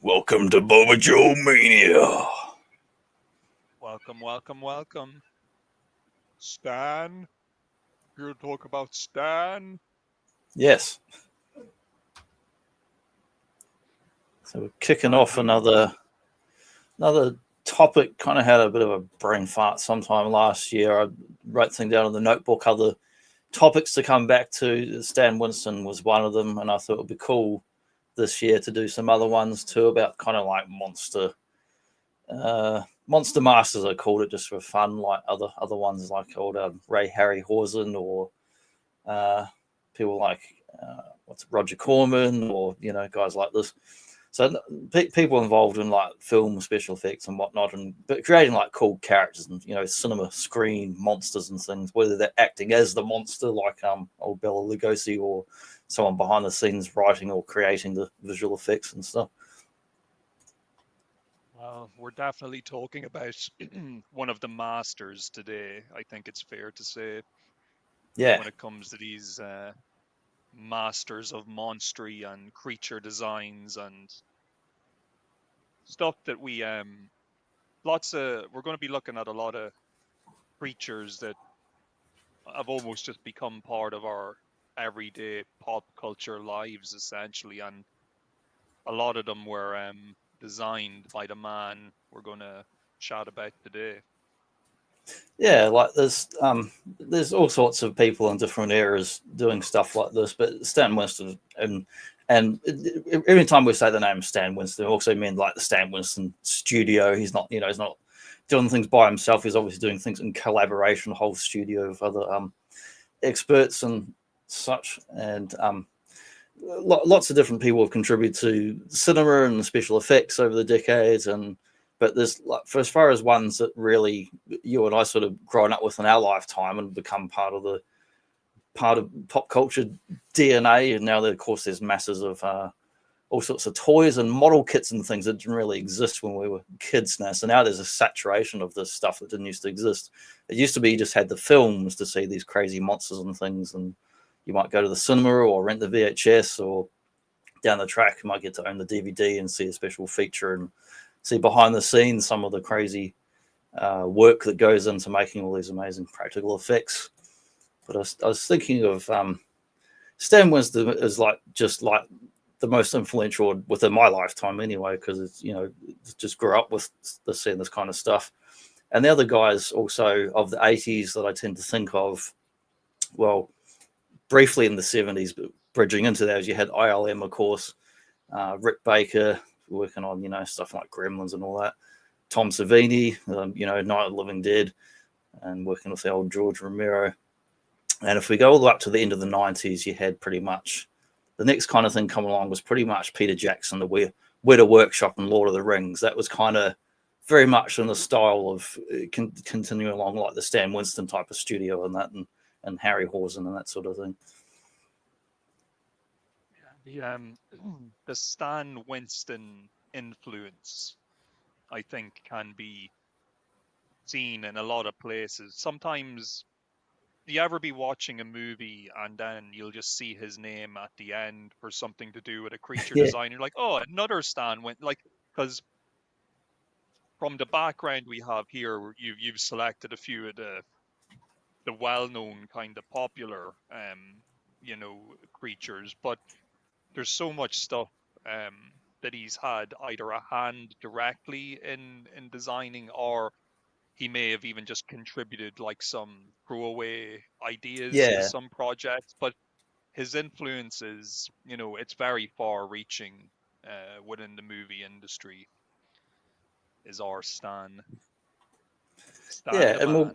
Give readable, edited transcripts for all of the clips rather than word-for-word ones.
Welcome to Boba Joe Mania. Welcome, welcome, welcome. Stan, here to talk about Stan. Yes. So we're kicking off another topic. Kind of had a bit of a brain fart sometime last year. I wrote things down in the notebook, other topics to come back to. Stan Winston was one of them, and I thought it would be cool this year to do some other ones too about kind of like monster masters. I called it just for fun, like other ones like old Ray Harryhausen or people like what's Roger Corman or guys like this. So people involved in like film special effects and whatnot, but creating like cool characters and cinema screen monsters and things, whether they're acting as the monster like old Bela Lugosi or someone behind the scenes writing or creating the visual effects and stuff. Well, we're definitely talking about one of the masters today. I think it's fair to say. Yeah. When it comes to these masters of monstery and creature designs and stuff that we're going to be looking at a lot of creatures that have almost just become part of our everyday pop culture lives, essentially, and a lot of them were designed by the man we're going to chat about today. Yeah, like there's all sorts of people in different eras doing stuff like this, but Stan Winston and every time we say the name Stan Winston, we also mean like the Stan Winston studio. He's not doing things by himself. He's obviously doing things in collaboration, a whole studio of other experts and such, and lots of different people have contributed to cinema and special effects over the decades. But there's like, for as far as ones that really you and I sort of grown up with in our lifetime and become part of pop culture DNA. And now, of course, there's masses of all sorts of toys and model kits and things that didn't really exist when we were kids now. So now there's a saturation of this stuff that didn't used to exist. It used to be you just had the films to see these crazy monsters and things, and you might go to the cinema or rent the VHS, or down the track you might get to own the DVD and see a special feature and see behind the scenes some of the crazy work that goes into making all these amazing practical effects. But I was thinking of Stan Winston is just like the most influential within my lifetime anyway, because it's just grew up with seeing this kind of stuff. And the other guys also of the 80s that I tend to think of, well, briefly in the 70s, but bridging into those, you had ILM, of course, Rick Baker, working on stuff like Gremlins and all that. Tom Savini, Night of the Living Dead, and working with the old George Romero. And if we go all the way up to the end of the 90s, you had pretty much the next kind of thing coming along was pretty much Peter Jackson, the Weta Workshop and Lord of the Rings. That was kind of very much in the style of continuing along like the Stan Winston type of studio and that, and Harryhausen and that sort of thing. The Stan Winston influence, I think, can be seen in a lot of places. Sometimes you ever be watching a movie and then you'll just see his name at the end for something to do with a creature design. You're like, oh, another Stan Winston, like, because from the background we have here, you've selected a few of the well-known kind of popular creatures, but there's so much stuff that he's had either a hand directly in designing, or he may have even just contributed like some throwaway ideas to some projects. But his influence is, it's very far-reaching within the movie industry. Is our Stan the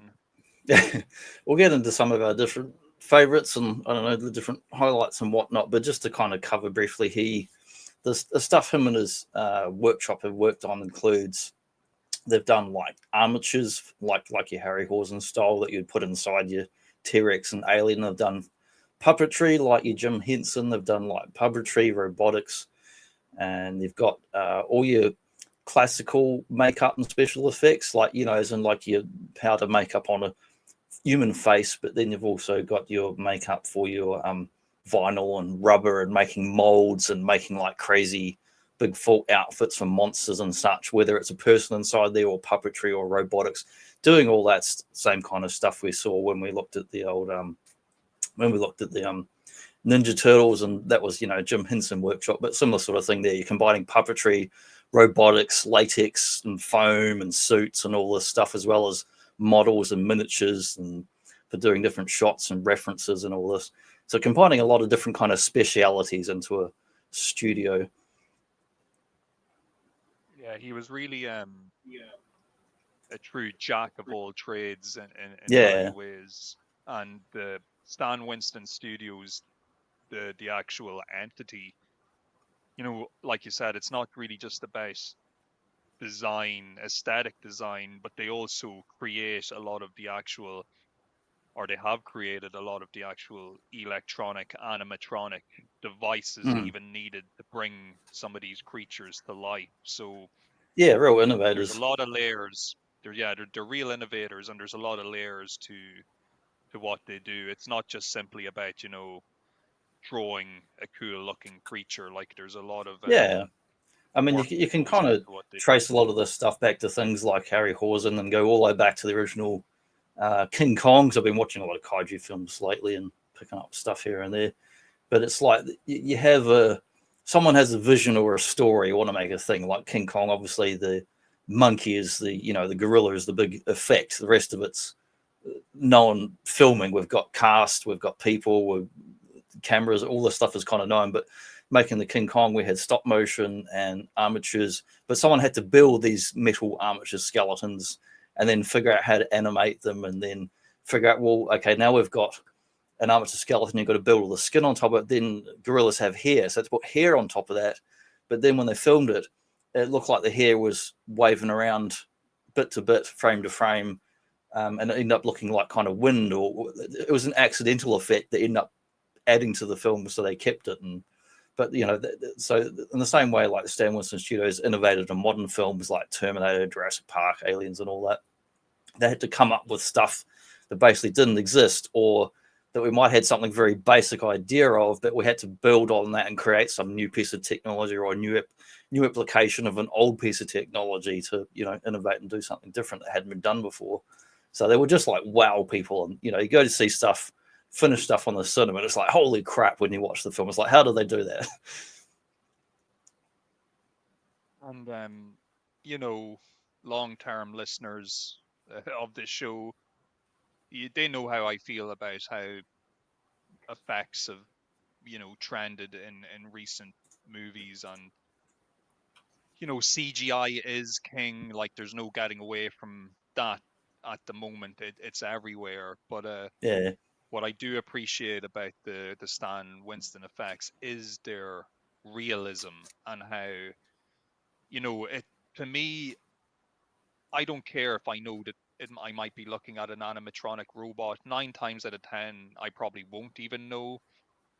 man. We'll get into some of our different favorites and I don't know the different highlights and whatnot, but just to kind of cover briefly, the stuff him and his workshop have worked on includes, they've done like armatures like your Harryhausen style that you'd put inside your T-Rex and Alien. They've done puppetry like your Jim Henson. They've done like puppetry, robotics, and they've got all your classical makeup and special effects, like as in like your powder makeup on a human face, but then you've also got your makeup for your vinyl and rubber and making molds and making like crazy big full outfits for monsters and such, whether it's a person inside there or puppetry or robotics, doing all that same kind of stuff we saw when we looked at the old Ninja Turtles, and that was, you know, Jim Henson Workshop, but similar sort of thing there. You're combining puppetry, robotics, latex and foam and suits and all this stuff, as well as models and miniatures, and for doing different shots and references and all this. So combining a lot of different kind of specialities into a studio. Yeah, he was really a true jack of all trades in many ways. And the Stan Winston Studios, the actual entity, you know, like you said, it's not really just about design, aesthetic design, but they also create a lot of the actual, or they have created a lot of the actual electronic animatronic devices even needed to bring some of these creatures to life. So yeah, real innovators. There's a lot of layers. They're real innovators, and there's a lot of layers to what they do. It's not just simply about, you know, drawing a cool looking creature. Like, there's a lot of I mean, you can kind of trace a lot of this stuff back to things like Harry Horsen and go all the way back to the original King Kongs. I've been watching a lot of kaiju films lately and picking up stuff here and there. But it's like you have someone has a vision or a story, want to make a thing like King Kong. Obviously, the monkey is the gorilla is the big effect. The rest of it's known filming. We've got cast, we've got people, with cameras, all this stuff is kind of known. But making the King Kong, we had stop motion and armatures, but someone had to build these metal armature skeletons and then figure out how to animate them, and then figure out, well, okay, now we've got an armature skeleton, you've got to build all the skin on top of it. Then gorillas have hair, so it's put hair on top of that. But then when they filmed it, it looked like the hair was waving around bit to bit, frame to frame, and it ended up looking like kind of wind, or it was an accidental effect that ended up adding to the film, so they kept it. But you know, so in the same way, like the Stan Winston Studios innovated in modern films like Terminator, Jurassic Park, Aliens, and all that, they had to come up with stuff that basically didn't exist, or that we might had something very basic idea of, but we had to build on that and create some new piece of technology or a new application of an old piece of technology to, you know, innovate and do something different that hadn't been done before. So they were just like wow people, and you know, you go to see stuff, finished stuff on the cinema, and it's like holy crap when you watch the film. It's like, how do they do that? And you know, long-term listeners of this show, they know how I feel about how effects have, you know, trended in recent movies. And you know, CGI is king. Like, there's no getting away from that at the moment. It's everywhere. But Yeah, what I do appreciate about the Stan Winston effects is their realism, and how, you know, it, to me, I don't care if I know that I might be looking at an animatronic robot. 9 times out of 10, I probably won't even know.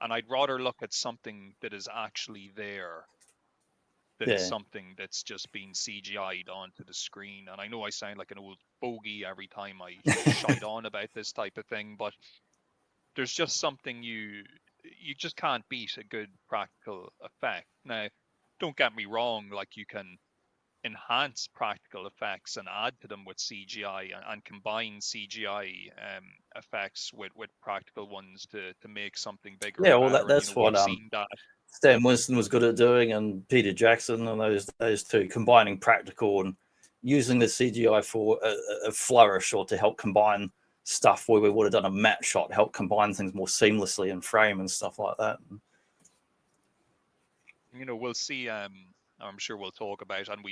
And I'd rather look at something that is actually there than something that's just been CGI'd onto the screen. And I know I sound like an old bogey every time I shite on about this type of thing, but there's just something you just can't beat a good practical effect. Now, don't get me wrong, like, you can enhance practical effects and add to them with CGI, and combine CGI effects with practical ones to make something bigger. Yeah, well, better. that's and, you know, what seen that. Stan Winston was good at doing, and Peter Jackson, and those two, combining practical and using the CGI for a flourish, or to help combine stuff where we would have done a matte shot, help combine things more seamlessly in frame and stuff like that. You know, we'll see. I'm sure we'll talk about, and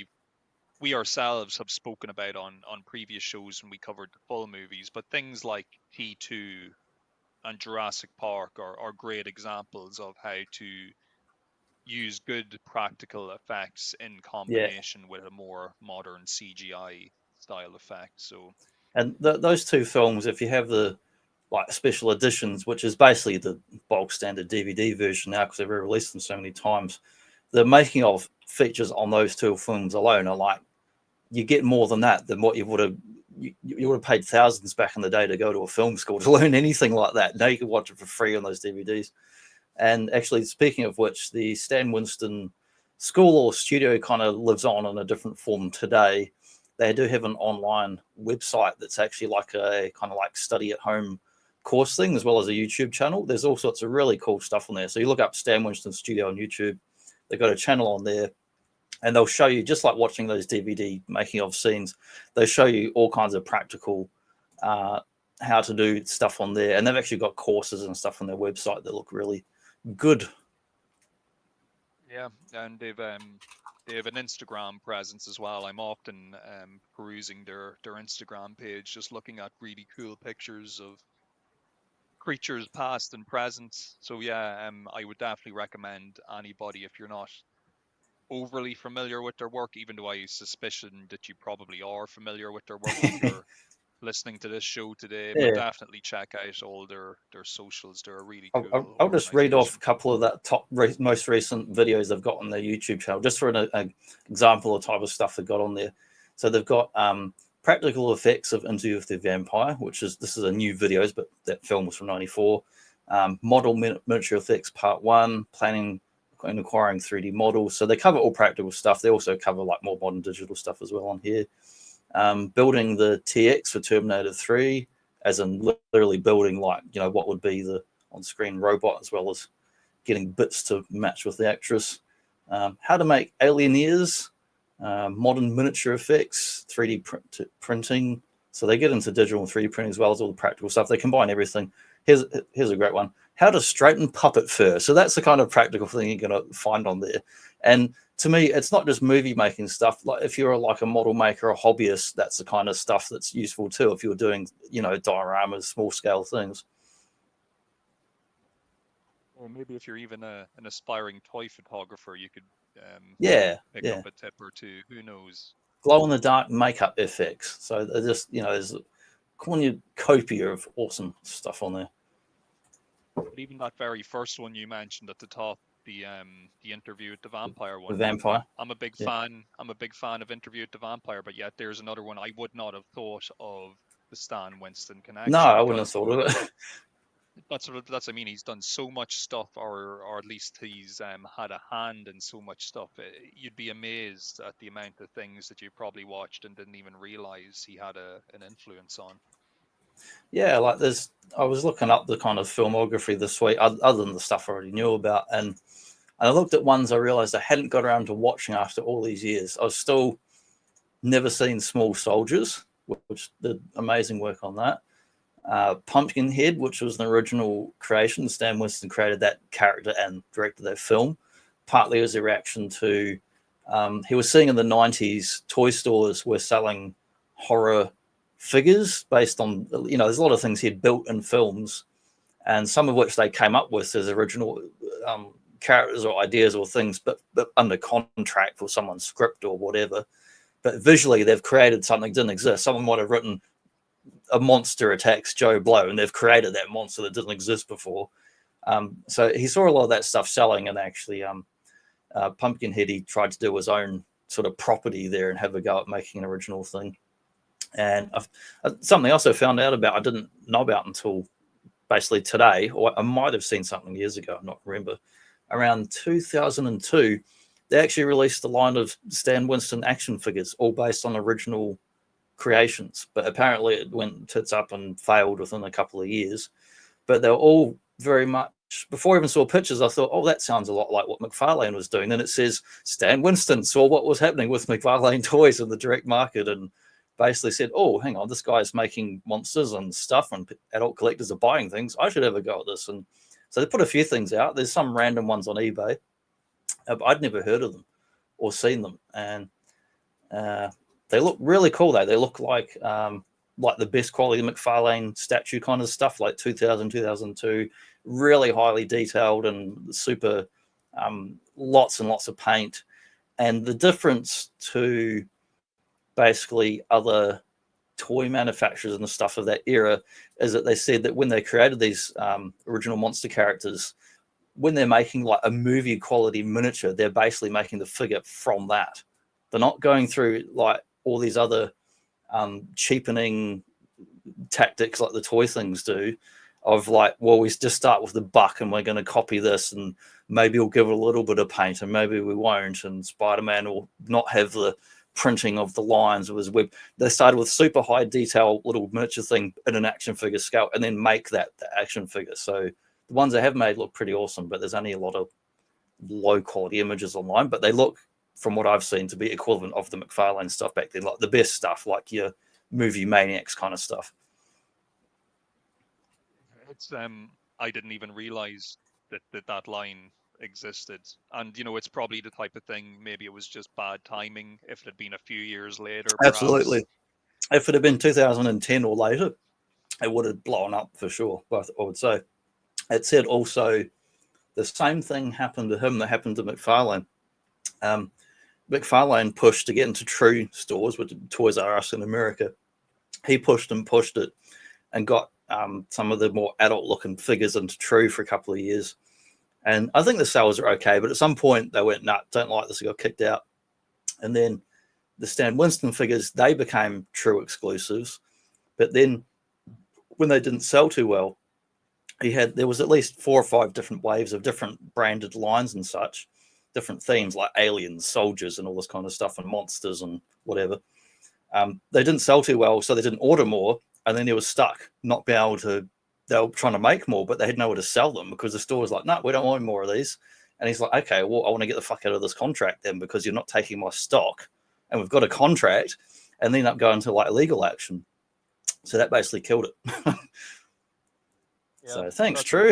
we ourselves have spoken about on previous shows when we covered the full movies, but things like T2 and Jurassic Park are great examples of how to use good practical effects in combination with a more modern CGI style effect. So, and those two films, if you have the like special editions, which is basically the bulk standard DVD version now because they've released them so many times, the making of features on those two films alone are like, you get more than that than what you would have. You would have paid thousands back in the day to go to a film school to learn anything like that. Now you can watch it for free on those DVDs. And actually, speaking of which, the Stan Winston school or studio kind of lives on in a different form today, they do have an online website that's actually like a kind of like study at home course thing, as well as a YouTube channel. There's all sorts of really cool stuff on there. So you look up Stan Winston Studio on YouTube, they've got a channel on there, and they'll show you, just like watching those DVD making of scenes, they show you all kinds of practical how to do stuff on there. And they've actually got courses and stuff on their website that look really good. Yeah, and they've an Instagram presence as well. I'm often perusing their Instagram page, just looking at really cool pictures of creatures past and present. So yeah, I would definitely recommend anybody, if you're not overly familiar with their work, even though I suspicion that you probably are familiar with their work if you're listening to this show today, but definitely check out all their socials. They're a really cool. I'll just read off a couple of that most recent videos they've got on their YouTube channel, just for an example of type of stuff they've got on there. So they've got practical effects of Interview with the Vampire, this is a new videos, but that film was from '94. Model miniature effects part 1, planning and acquiring 3D models. So they cover all practical stuff. They also cover like more modern digital stuff as well on here. Building the TX for Terminator 3, as in literally building like, what would be the on-screen robot, as well as getting bits to match with the actress. How to make alien ears, modern miniature effects, 3D printing. So they get into digital and 3D printing as well as all the practical stuff. They combine everything. Here's a great one. How to straighten puppet fur. So that's the kind of practical thing you're going to find on there. And to me, it's not just movie making stuff. Like if you're like a model maker or hobbyist, that's the kind of stuff that's useful too. If you're doing, dioramas, small scale things. Or maybe if you're even an aspiring toy photographer, you could pick up a tip or two. Who knows? Glow in the dark makeup effects. So they're just, there's a cornucopia of awesome stuff on there. But even that very first one you mentioned at the top, the Interview with the Vampire one. The Vampire. I'm a big fan. I'm a big fan of Interview with the Vampire, but yet there's another one I would not have thought of, the Stan Winston connection. No, I wouldn't have thought of it. That's I mean, he's done so much stuff, or at least he's had a hand in so much stuff. You'd be amazed at the amount of things that you probably watched and didn't even realize he had an influence on. Yeah, like I was looking up the kind of filmography this week, other than the stuff I already knew about, and I looked at ones I realized I hadn't got around to watching after all these years. I was still never seen Small Soldiers, which did amazing work on that. Pumpkinhead, which was an original creation. Stan Winston created that character and directed that film, partly as a reaction to he was seeing in the 90s toy stores were selling horror figures based on, there's a lot of things he'd built in films, and some of which they came up with as original characters or ideas or things, but under contract for someone's script or whatever. But visually, they've created something that didn't exist. Someone might have written a monster attacks Joe Blow, and they've created that monster that didn't exist before. So he saw a lot of that stuff selling, and actually Pumpkinhead, he tried to do his own sort of property there and have a go at making an original thing. And something else I found out about, I didn't know about until basically today, or I might have seen something years ago, I not remember. Around 2002, they actually released a line of Stan Winston action figures, all based on original creations. But apparently it went tits up and failed within a couple of years. But they were all very much, before I even saw pictures, I thought, oh, that sounds a lot like what McFarlane was doing. Then it says Stan Winston saw what was happening with McFarlane toys in the direct market and basically said, oh, hang on, this guy's making monsters and stuff and adult collectors are buying things. I should have a go at this. And so they put a few things out. There's some random ones on eBay. But I'd never heard of them or seen them. And they look really cool, though. They look like the best quality McFarlane statue kind of stuff, like 2000, 2002, really highly detailed and super, lots and lots of paint. And the difference to basically other toy manufacturers and the stuff of that era is that they said that when they created these original monster characters, when they're making like a movie quality miniature, they're basically making the figure from that. They're not going through like all these other cheapening tactics like the toy things do of like, well, we just start with the buck and we're going to copy this and maybe we'll give it a little bit of paint, and maybe we won't. And Spider-Man will not have the printing of the lines of his web. They started with super high detail little miniature thing in an action figure scale, and then make that the action figure. So the ones they have made look pretty awesome, but there's only a lot of low quality images online, but they look, from what I've seen, to be equivalent of the McFarlane stuff back then, like the best stuff, like your movie Maniacs kind of stuff. It's I didn't even realize that line existed, and you know, it's probably the type of thing, maybe it was just bad timing. If it had been a few years later, absolutely, if it had been 2010 or later, it would have blown up for sure. But I would say it said also the same thing happened to him that happened to McFarlane. McFarlane pushed to get into True stores, with Toys R Us in America. He pushed it and got some of the more adult looking figures into True for a couple of years. And I think the sales are okay, but at some point they went, nah, don't like this, got kicked out. And then the Stan Winston figures, they became True exclusives. But then when they didn't sell too well, there was at least 4 or 5 different waves of different branded lines and such, different themes like aliens, soldiers, and all this kind of stuff, and monsters and whatever. They didn't sell too well, so they didn't order more, and then they were stuck, not being able to. They were trying to make more, but they had nowhere to sell them because the store was like, no, we don't want more of these. And he's like, okay, well, I want to get the fuck out of this contract then, because you're not taking my stock, and we've got a contract, and then up going to like legal action. So that basically killed it. So thanks, True.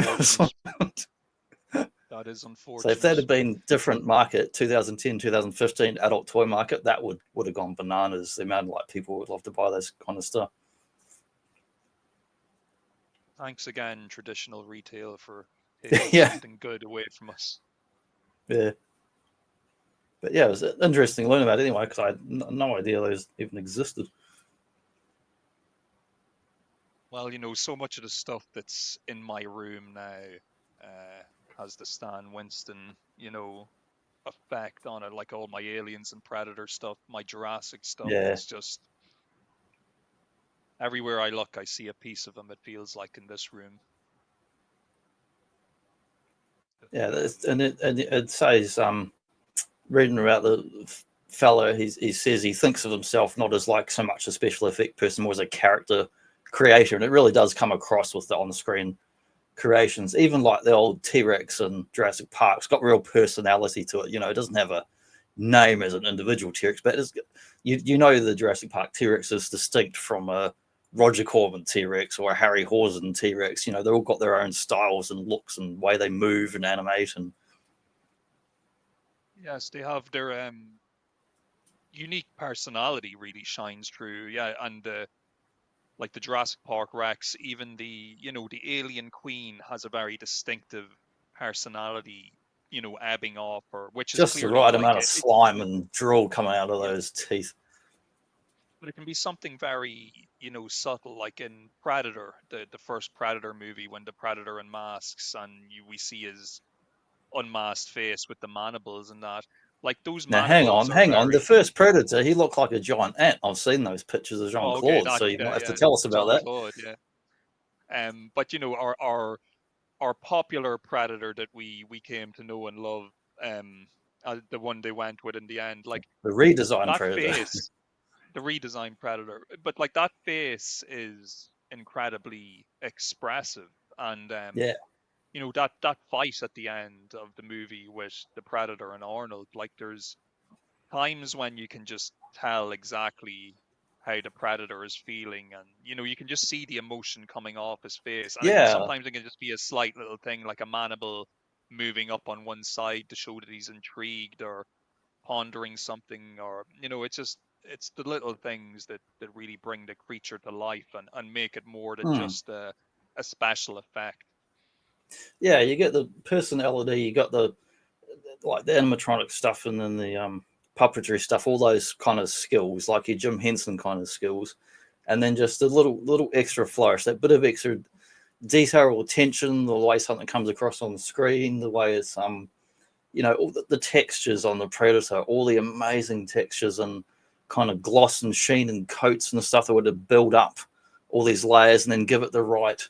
That is unfortunate. So if that had been different market, 2010, 2015 adult toy market, that would have gone bananas. The amount of like people would love to buy those kind of stuff. Thanks again, traditional retail, for taking something good away from us. Yeah. But yeah, it was interesting to learn about it anyway, because I had no idea those even existed. Well, you know, so much of the stuff that's in my room now has the Stan Winston, you know, effect on it, like all my Aliens and Predator stuff, my Jurassic stuff. Yeah. It's just everywhere I look, I see a piece of him, it feels like, in this room. Yeah, and it says, reading about the fellow, he says he thinks of himself not as like so much a special effect person, more as a character creator, and it really does come across with the on-screen creations. Even like the old T-Rex and Jurassic Park's got real personality to it. You know, it doesn't have a name as an individual T-Rex, but it's, you know, the Jurassic Park T-Rex is distinct from a Roger Corman T-Rex or a Harry Horsen T-Rex. You know, they've all got their own styles and looks and way they move and animate. And yes, they have their unique personality really shines through. Yeah, and like the Jurassic Park Rex, even the Alien Queen has a very distinctive personality, you know, ebbing off, or which is just the right amount of slime and drool coming out of those teeth. But it can be something very, you know, subtle, like in Predator, the first Predator movie, when the Predator unmasks and we see his unmasked face with the mandibles and that. Like those. Now, hang on. The first Predator, he looked like a giant ant. I've seen those pictures of Jean-Claude, so you might have to tell us about that. Yeah. But you know, our popular Predator that we came to know and love, the one they went with in the end, like the redesigned Predator. Face, the redesigned Predator, but like that face is incredibly expressive, and you know, that fight at the end of the movie with the Predator and Arnold, like there's times when you can just tell exactly how the Predator is feeling, and you know, you can just see the emotion coming off his face. And sometimes it can just be a slight little thing, like a mandible moving up on one side to show that he's intrigued or pondering something, or you know, it's the little things that really bring the creature to life and make it more than just a special effect. Yeah, you get the personality, you got the like the animatronic stuff, and then the puppetry stuff, all those kind of skills, like your Jim Henson kind of skills, and then just a little extra flourish, that bit of extra detail or attention, the way something comes across on the screen, the way it's you know, all the textures on the Predator, all the amazing textures and kind of gloss and sheen and coats and stuff that would build up all these layers and then give it the right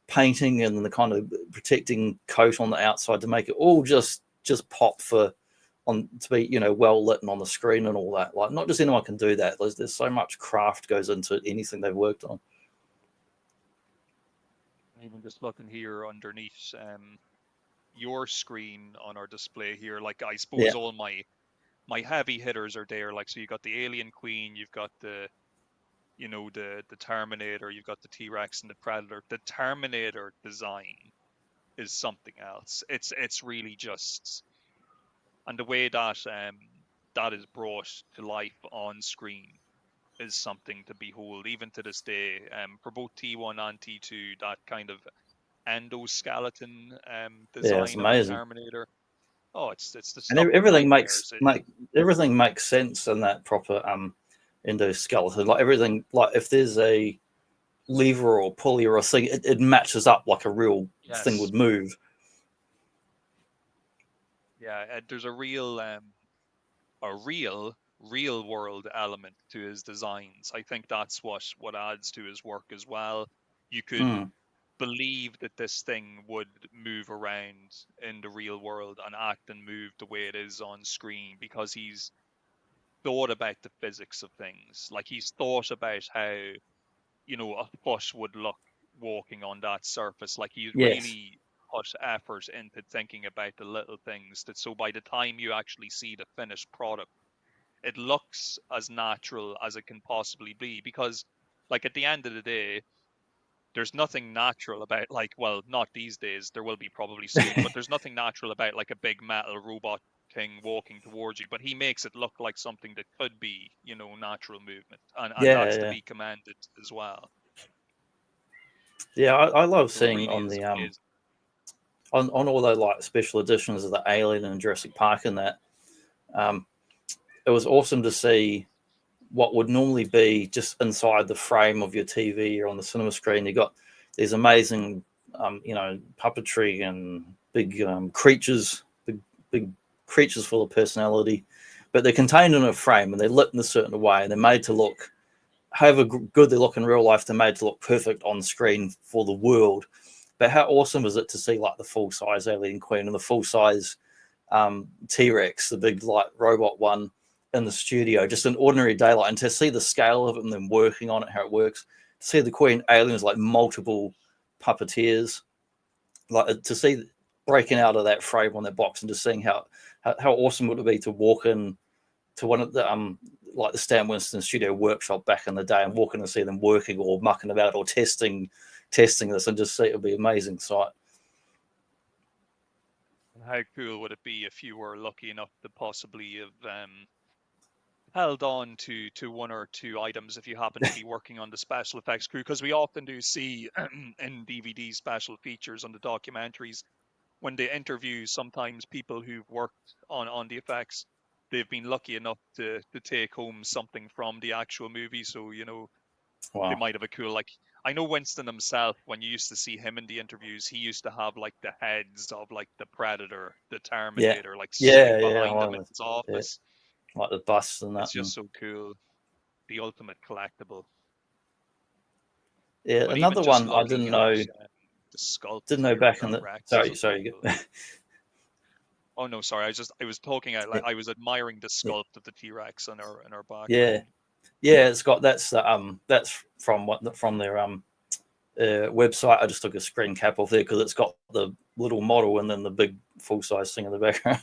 painting and the kind of protecting coat on the outside to make it all just pop for on to be, you know, well lit and on the screen and all that. Like, not just anyone can do that. There's so much craft goes into anything they've worked on. Even just looking here underneath your screen on our display here, like I suppose all my heavy hitters are there. Like, so you got the Alien Queen, you've got the, you know, the Terminator, you've got the T-Rex and the Predator. The Terminator design is something else. It's really just, and the way that that is brought to life on screen is something to behold, even to this day. For both T1 and T2, that kind of endoskeleton Yeah, it's design of the amazing. Terminator. Oh, it's the And stuff of nightmares. everything makes sense in that proper endoskeleton. Like everything, like if there's a lever or pulley or a thing, it matches up like a real thing Yes, would move. yeah. There's a real world element to his designs. I think that's what adds to his work as well. You could Mm. believe that this thing would move around in the real world and act and move the way it is on screen, because he's thought about the physics of things. Like, he's thought about how, you know, a foot would look walking on that surface. Like, he's Yes. really put effort into thinking about the little things, that so by the time you actually see the finished product, it looks as natural as it can possibly be. Because, like, at the end of the day, there's nothing natural about, like, well, not these days, there will be probably soon, but there's nothing natural about like a big metal robot thing walking towards you. But he makes it look like something that could be, you know, natural movement, and Yeah, that's to yeah, be commended as well. yeah. I love So it seeing really on is the amazing. on all those like special editions of the Alien and Jurassic Park and that. Um, it was awesome to see what would normally be just inside the frame of your TV or on the cinema screen. You got these amazing, you know, puppetry and big creatures, big creatures full of personality, but they're contained in a frame and they're lit in a certain way and they're made to look, however good they look in real life, they're made to look perfect on screen for the world. But how awesome is it to see like the full size Alien Queen and the full size T-Rex, the big like robot one in the studio, just an ordinary daylight, and to see the scale of it and them working on it, how it works, to see the Queen aliens like multiple puppeteers, like to see breaking out of that frame on that box and just seeing how awesome would it be to walk in to one of the like the Stan Winston studio workshop back in the day and walk in and see them working or mucking about or testing this and just see it would be an amazing sight. And how cool would it be if you were lucky enough to possibly have held on to one or two items if you happen to be working on the special effects crew? Because we often do see in DVD special features on the documentaries, when they interview sometimes people who've worked on the effects, they've been lucky enough to take home something from the actual movie. So, you know, they Wow. might have a cool, like, I know Winston himself, when you used to see him in the interviews, he used to have like the heads of like the Predator, the Yeah. Terminator, like sitting Yeah. behind him in Well, his yeah. office. Like the busts and that. It's And just so cool. The ultimate collectible. yeah, But even another just one I looking at the sculpt didn't know here of back in that the. Rex is Sorry. unbelievable. Oh no, sorry. I was talking out, like, I was admiring the Yeah, sculpt of the T-Rex in our yeah, background. yeah. It's got that's from their website. I just took a screen cap off there because it's got the little model and then the big full size thing in the background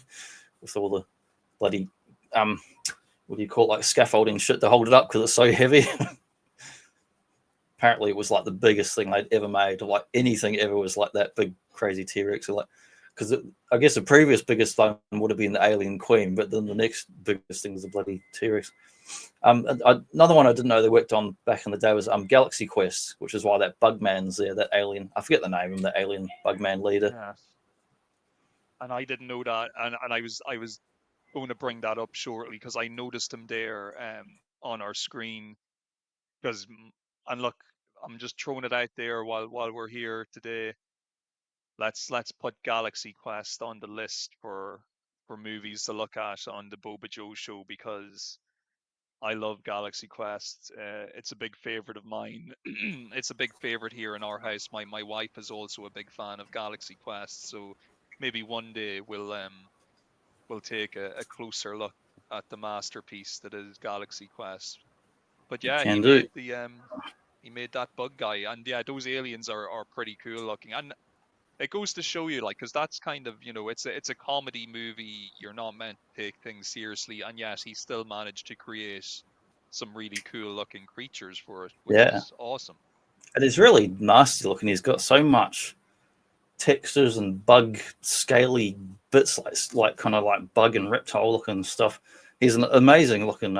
with all the bloody what do you call it, like scaffolding shit to hold it up because it's so heavy. Apparently, it was like the biggest thing they'd ever made. Like anything ever was like that big crazy T Rex. Like because I guess the previous biggest thing would have been the Alien Queen, but then the next biggest thing was the bloody T Rex. Another one I didn't know they worked on back in the day was Galaxy Quest, which is why that Bugman's there. That alien, I forget the name of the alien Bugman leader. Yeah. And I didn't know that, and I was going to bring that up shortly, because I noticed him there on our screen. Because, and look, I'm just throwing it out there while we're here today. Let's put Galaxy Quest on the list for movies to look at on the Boba Joe show, because I love Galaxy Quest. It's a big favorite of mine. It's a big favorite here in our house. My wife is also a big fan of Galaxy Quest, so maybe one day we'll take a closer look at the masterpiece that is Galaxy Quest. But You yeah, can do. he made that bug guy, and yeah, those aliens are pretty cool looking. And it goes to show you, like, because that's kind of, it's a comedy movie. You're not meant to take things seriously, and yet he still managed to create some really cool looking creatures for it, which Yeah, is awesome. and it's really nasty looking. He's got so much textures and bug scaly bits, like kind of like bug and reptile looking stuff. He's an amazing looking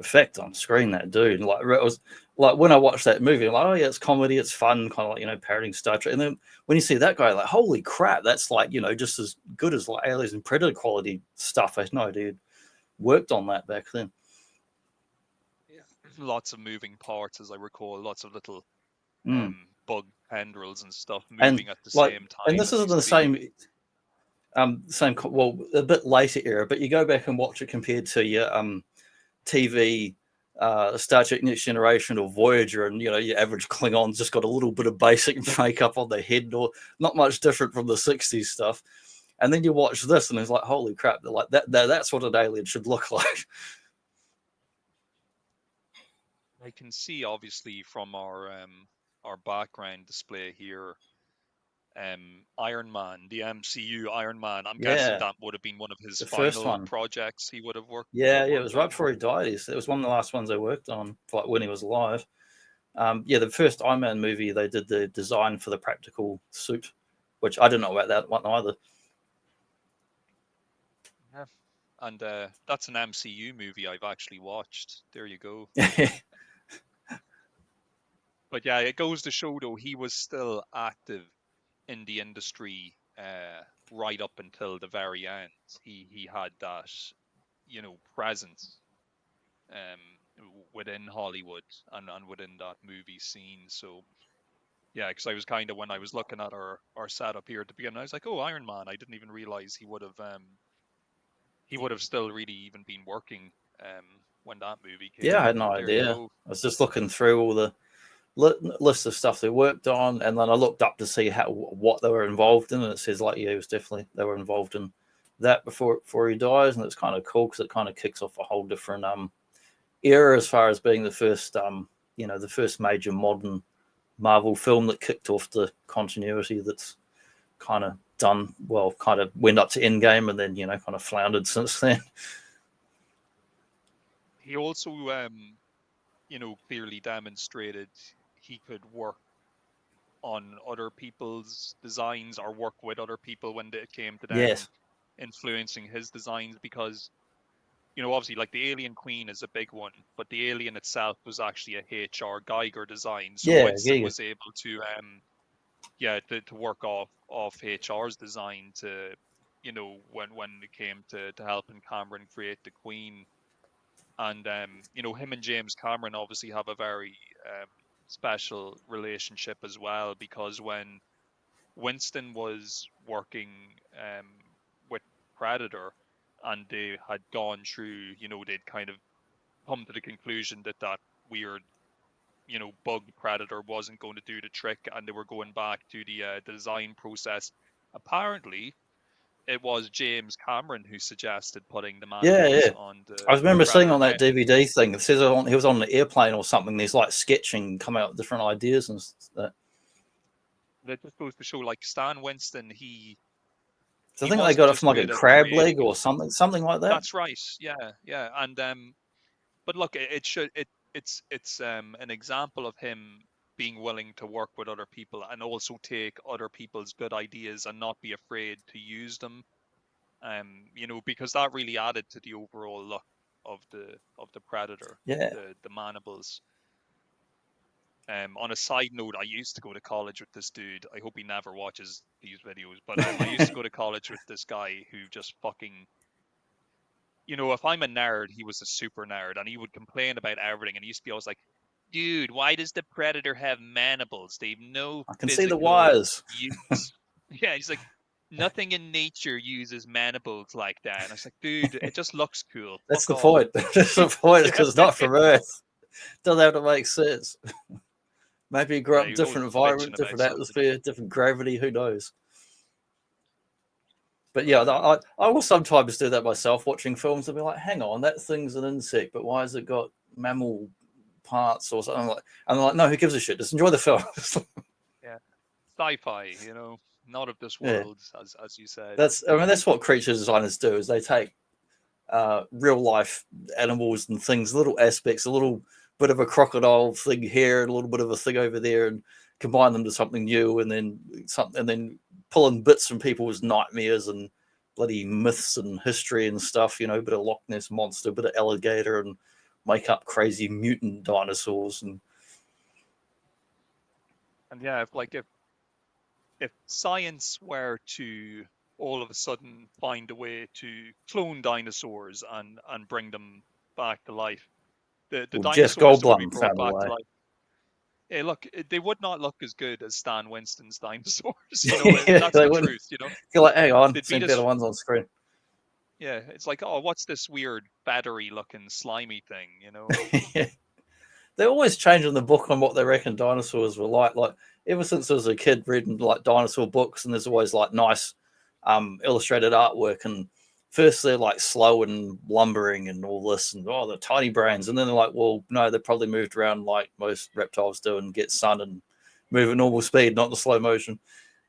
effect on screen. That dude, like, it was like when I watched that movie, I'm like, oh yeah, it's comedy, it's fun, kind of like, parodying Star Trek. And then when you see that guy, like, holy crap, that's like, just as good as like Aliens and Predator quality stuff. I had no idea worked on that back then. Yeah, lots of moving parts, as I recall, lots of little Mm. bug tendrils and stuff And moving at the like, same and time this as isn't he's the speaking. same, well, a bit later era, but you go back and watch it compared to your TV, Star Trek Next Generation or Voyager, and your average Klingons just got a little bit of basic makeup on their head, or not much different from the '60s stuff. And then you watch this, and it's like, holy crap! They're like that's what an alien should look like. I can see, obviously, from our background display here, Iron Man, the MCU Iron Man. I'm guessing Yeah, that would have been one of his the first final one. projects he would have Yeah, it was worked right on. before he died. It was one of the last ones they worked on, like when he was alive. Yeah, the first Iron Man movie, they did the design for the practical suit, which I didn't know about that one either. Yeah. And that's an MCU movie I've actually watched. There you go. But yeah, it goes to show, though, he was still active in the industry right up until the very end. He had that, presence within Hollywood and within that movie scene. So yeah, because I was kind of, when I was looking at our setup here at the beginning, I was like, oh, Iron Man. I didn't even realize he would have still really even been working when that movie came Yeah, I out. had no But there you idea. go. I was just looking through all the list of stuff they worked on, and then I looked up to see what they were involved in, and it says like, yeah, it was definitely they were involved in that before he dies, and it's kind of cool because it kind of kicks off a whole different era as far as being the first the first major modern Marvel film that kicked off the continuity that's kind of done well, kind of went up to Endgame and then kind of floundered since then. He also, clearly demonstrated he could work on other people's designs or work with other people when it came to them Yes. influencing his designs, because obviously, like, the Alien Queen is a big one, but the alien itself was actually a H.R. Geiger design. So Yeah, Winston yeah, was able to to work off HR's design to, when it came to helping Cameron create the Queen. And him and James Cameron obviously have a very special relationship as well, because when Winston was working with Predator, and they had gone through, they'd kind of come to the conclusion that that weird, bug Predator wasn't going to do the trick, and they were going back to the design process. Apparently, it was James Cameron who suggested putting the yeah, mandibles yeah. on I the remember seeing Predator on that head. DVD thing. It says he was on the airplane or something. There's like sketching, come out with different ideas and that. That just goes to show, like, Stan Winston, So I he think they wasn't got it just from like a good at crab leg creating. or something like that. That's right. Yeah, yeah. And but look, it's an example of him being willing to work with other people and also take other people's good ideas and not be afraid to use them. Because that really added to the overall look of the Predator, Yeah. the mandibles. On a side note, I used to go to college with this dude. I hope he never watches these videos, but I used to go to college with this guy who just fucking, if I'm a nerd, he was a super nerd, and he would complain about everything. And he used to be always like, dude, why does the Predator have mandibles? They've no I can see the physical wires. use. Yeah, he's like, nothing in nature uses mandibles like that. And I was like, dude, it just looks cool. That's Fuck the off. point. That's the point, Yeah, because it's not from Earth. Doesn't have to make sense. Maybe you grew yeah, up he in was always different environment, bitching about different something. atmosphere, different gravity. Who knows? But yeah, I will sometimes do that myself, watching films and be like, "Hang on, that thing's an insect, but why has it got mammal parts or something?" Like, and I'm like, "No, who gives a shit? Just enjoy the film." Yeah, sci-fi, not of this Yeah, world, as you said. that's what creature designers do. Is they take real life animals and things, little aspects, a little bit of a crocodile thing here, and a little bit of a thing over there, and combine them to something new, and then pull in bits from people's nightmares and bloody myths and history and stuff. A bit of Loch Ness monster, a bit of alligator, and make up crazy mutant dinosaurs. And And yeah, if science were to all of a sudden find a way to clone dinosaurs and bring them back to life, the well, Jeff dinosaurs that would be Goldblum brought found a back to way. life, look, they would not look as good as Stan Winston's dinosaurs. Yeah, That's they the wouldn't. truth. You're like, hang on, They'd be seen better this. ones on screen. Yeah, it's like, oh, what's this weird battery looking slimy thing? They're always changing the book on what they reckon dinosaurs were like. Like ever since I was a kid reading like dinosaur books, and there's always like nice illustrated artwork. And first they're like slow and lumbering and all this, and oh, the tiny brains. And then they're like, well, no, they probably moved around like most reptiles do and get sun and move at normal speed, not the slow motion.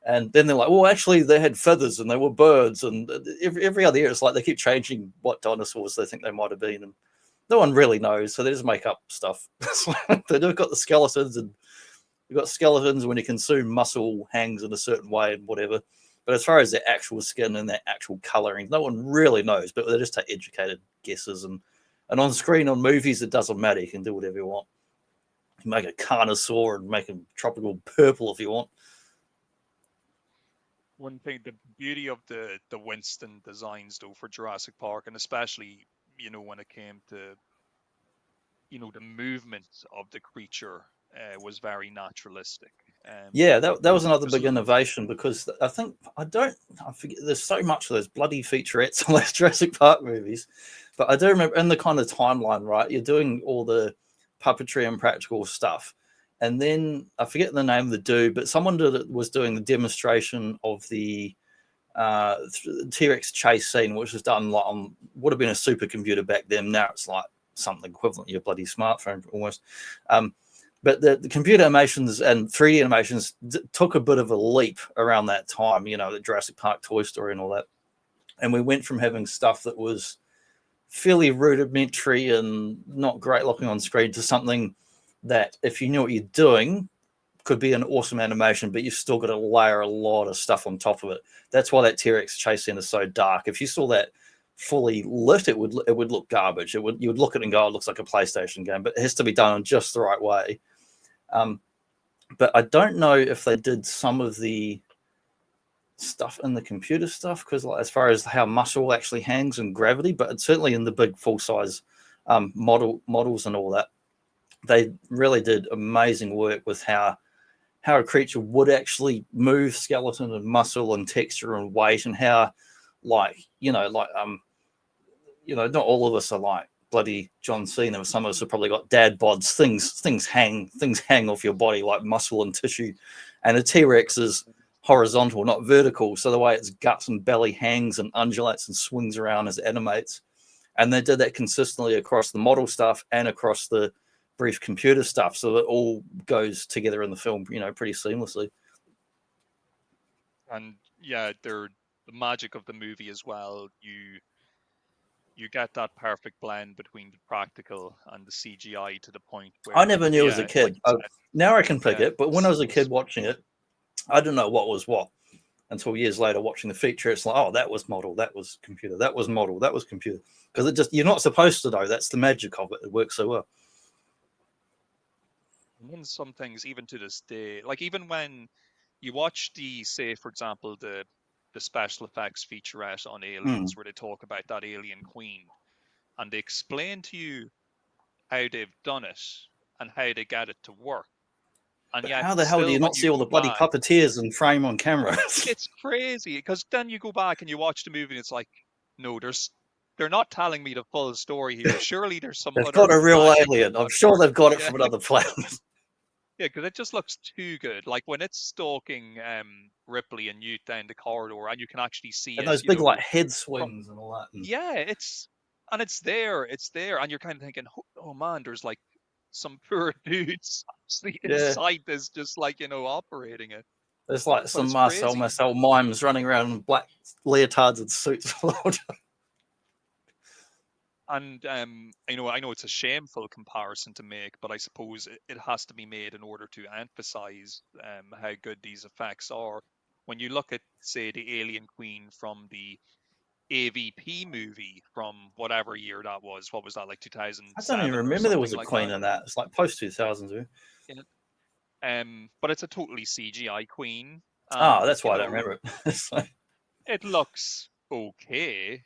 And then they're like, well, actually, they had feathers and they were birds. And every other year, it's like they keep changing what dinosaurs they think they might have been. And no one really knows, so they just make up stuff. They've got the skeletons, and you've got skeletons when you consume muscle hangs in a certain way and whatever. But as far as their actual skin and their actual coloring, no one really knows. But they just take educated guesses, and on screen on movies, it doesn't matter. You can do whatever you want. You can make a carnosaur and make a tropical purple if you want. One thing, the beauty of the Winston designs though for Jurassic Park, and especially when it came to the movement of the creature, was very naturalistic. Yeah, that was another Just big innovation, because I forget, there's so much of those bloody featurettes on those Jurassic Park movies. But I do remember in the kind of timeline, right? You're doing all the puppetry and practical stuff. And then I forget the name of the dude, but someone was doing the demonstration of the T-Rex chase scene, which was done like on would have been a supercomputer back then. Now it's like something equivalent to your bloody smartphone almost. But the computer animations and 3D animations took a bit of a leap around that time, the Jurassic Park, Toy Story, and all that. And we went from having stuff that was fairly rudimentary and not great looking on screen to something that, if you knew what you're doing, could be an awesome animation, but you've still got to layer a lot of stuff on top of it. That's why that T-Rex chase scene is so dark. If you saw that fully lit, it would look garbage. You would look at it and go, "Oh, it looks like a PlayStation game," but it has to be done in just the right way. But I don't know if they did some of the stuff in the computer stuff, because like, as far as how muscle actually hangs and gravity, but it's certainly in the big full size models and all that, they really did amazing work with how a creature would actually move skeleton and muscle and texture and weight, and how not all of us are like bloody John Cena. Some of us have probably got dad bods. Things hang off your body like muscle and tissue, and a T-Rex is horizontal, not vertical. So the way its guts and belly hangs and undulates and swings around as it animates, and they did that consistently across the model stuff and across the brief computer stuff, so that all goes together in the film, pretty seamlessly. And yeah, they're the magic of the movie as well. You get that perfect blend between the practical and the CGI to the point I where, never knew as a yeah, like kid. you said, Now I can pick yeah, it, but when I was a kid watching it, I didn't know what was what until years later watching the feature. It's like, oh, that was model, that was computer, that was model, that was computer. Because you're not supposed to know. That's the magic of it. It works so well. and then some things even to this day, like even when you watch say for example the special effects featurette on Mm. Aliens, where they talk about that alien queen, and they explain to you how they've done it and how they get it to work. And But yet, how the hell do still, you when not you see all go the bloody back, puppeteers in frame on camera? it's crazy because then you go back and you watch the movie, and it's like, no, they're not telling me the full story here. Surely there's some They've got other a real magic in alien. I'm what sure they've got it yeah. from another planet. Yeah, because it just looks too good. Like when it's stalking Ripley and Newt down the corridor, and you can actually see And it, those you big know, like head from swings and all that. And yeah, it's there, and you're kind of thinking, oh man, there's like some poor dudes actually yeah, inside this, just like operating it. there's like But some it's Marcel crazy. Marcel mimes running around in black leotards and suits. And I know it's a shameful comparison to make, but I suppose it has to be made in order to emphasize how good these effects are. When you look at, say, the Alien Queen from the AVP movie from whatever year that was, what was that, like I don't even 2007 or remember there something was a like queen that? in that. It's like post 2000s. Yeah. But it's a totally CGI queen, Ah, and that's why I don't remember it. So, it looks okay,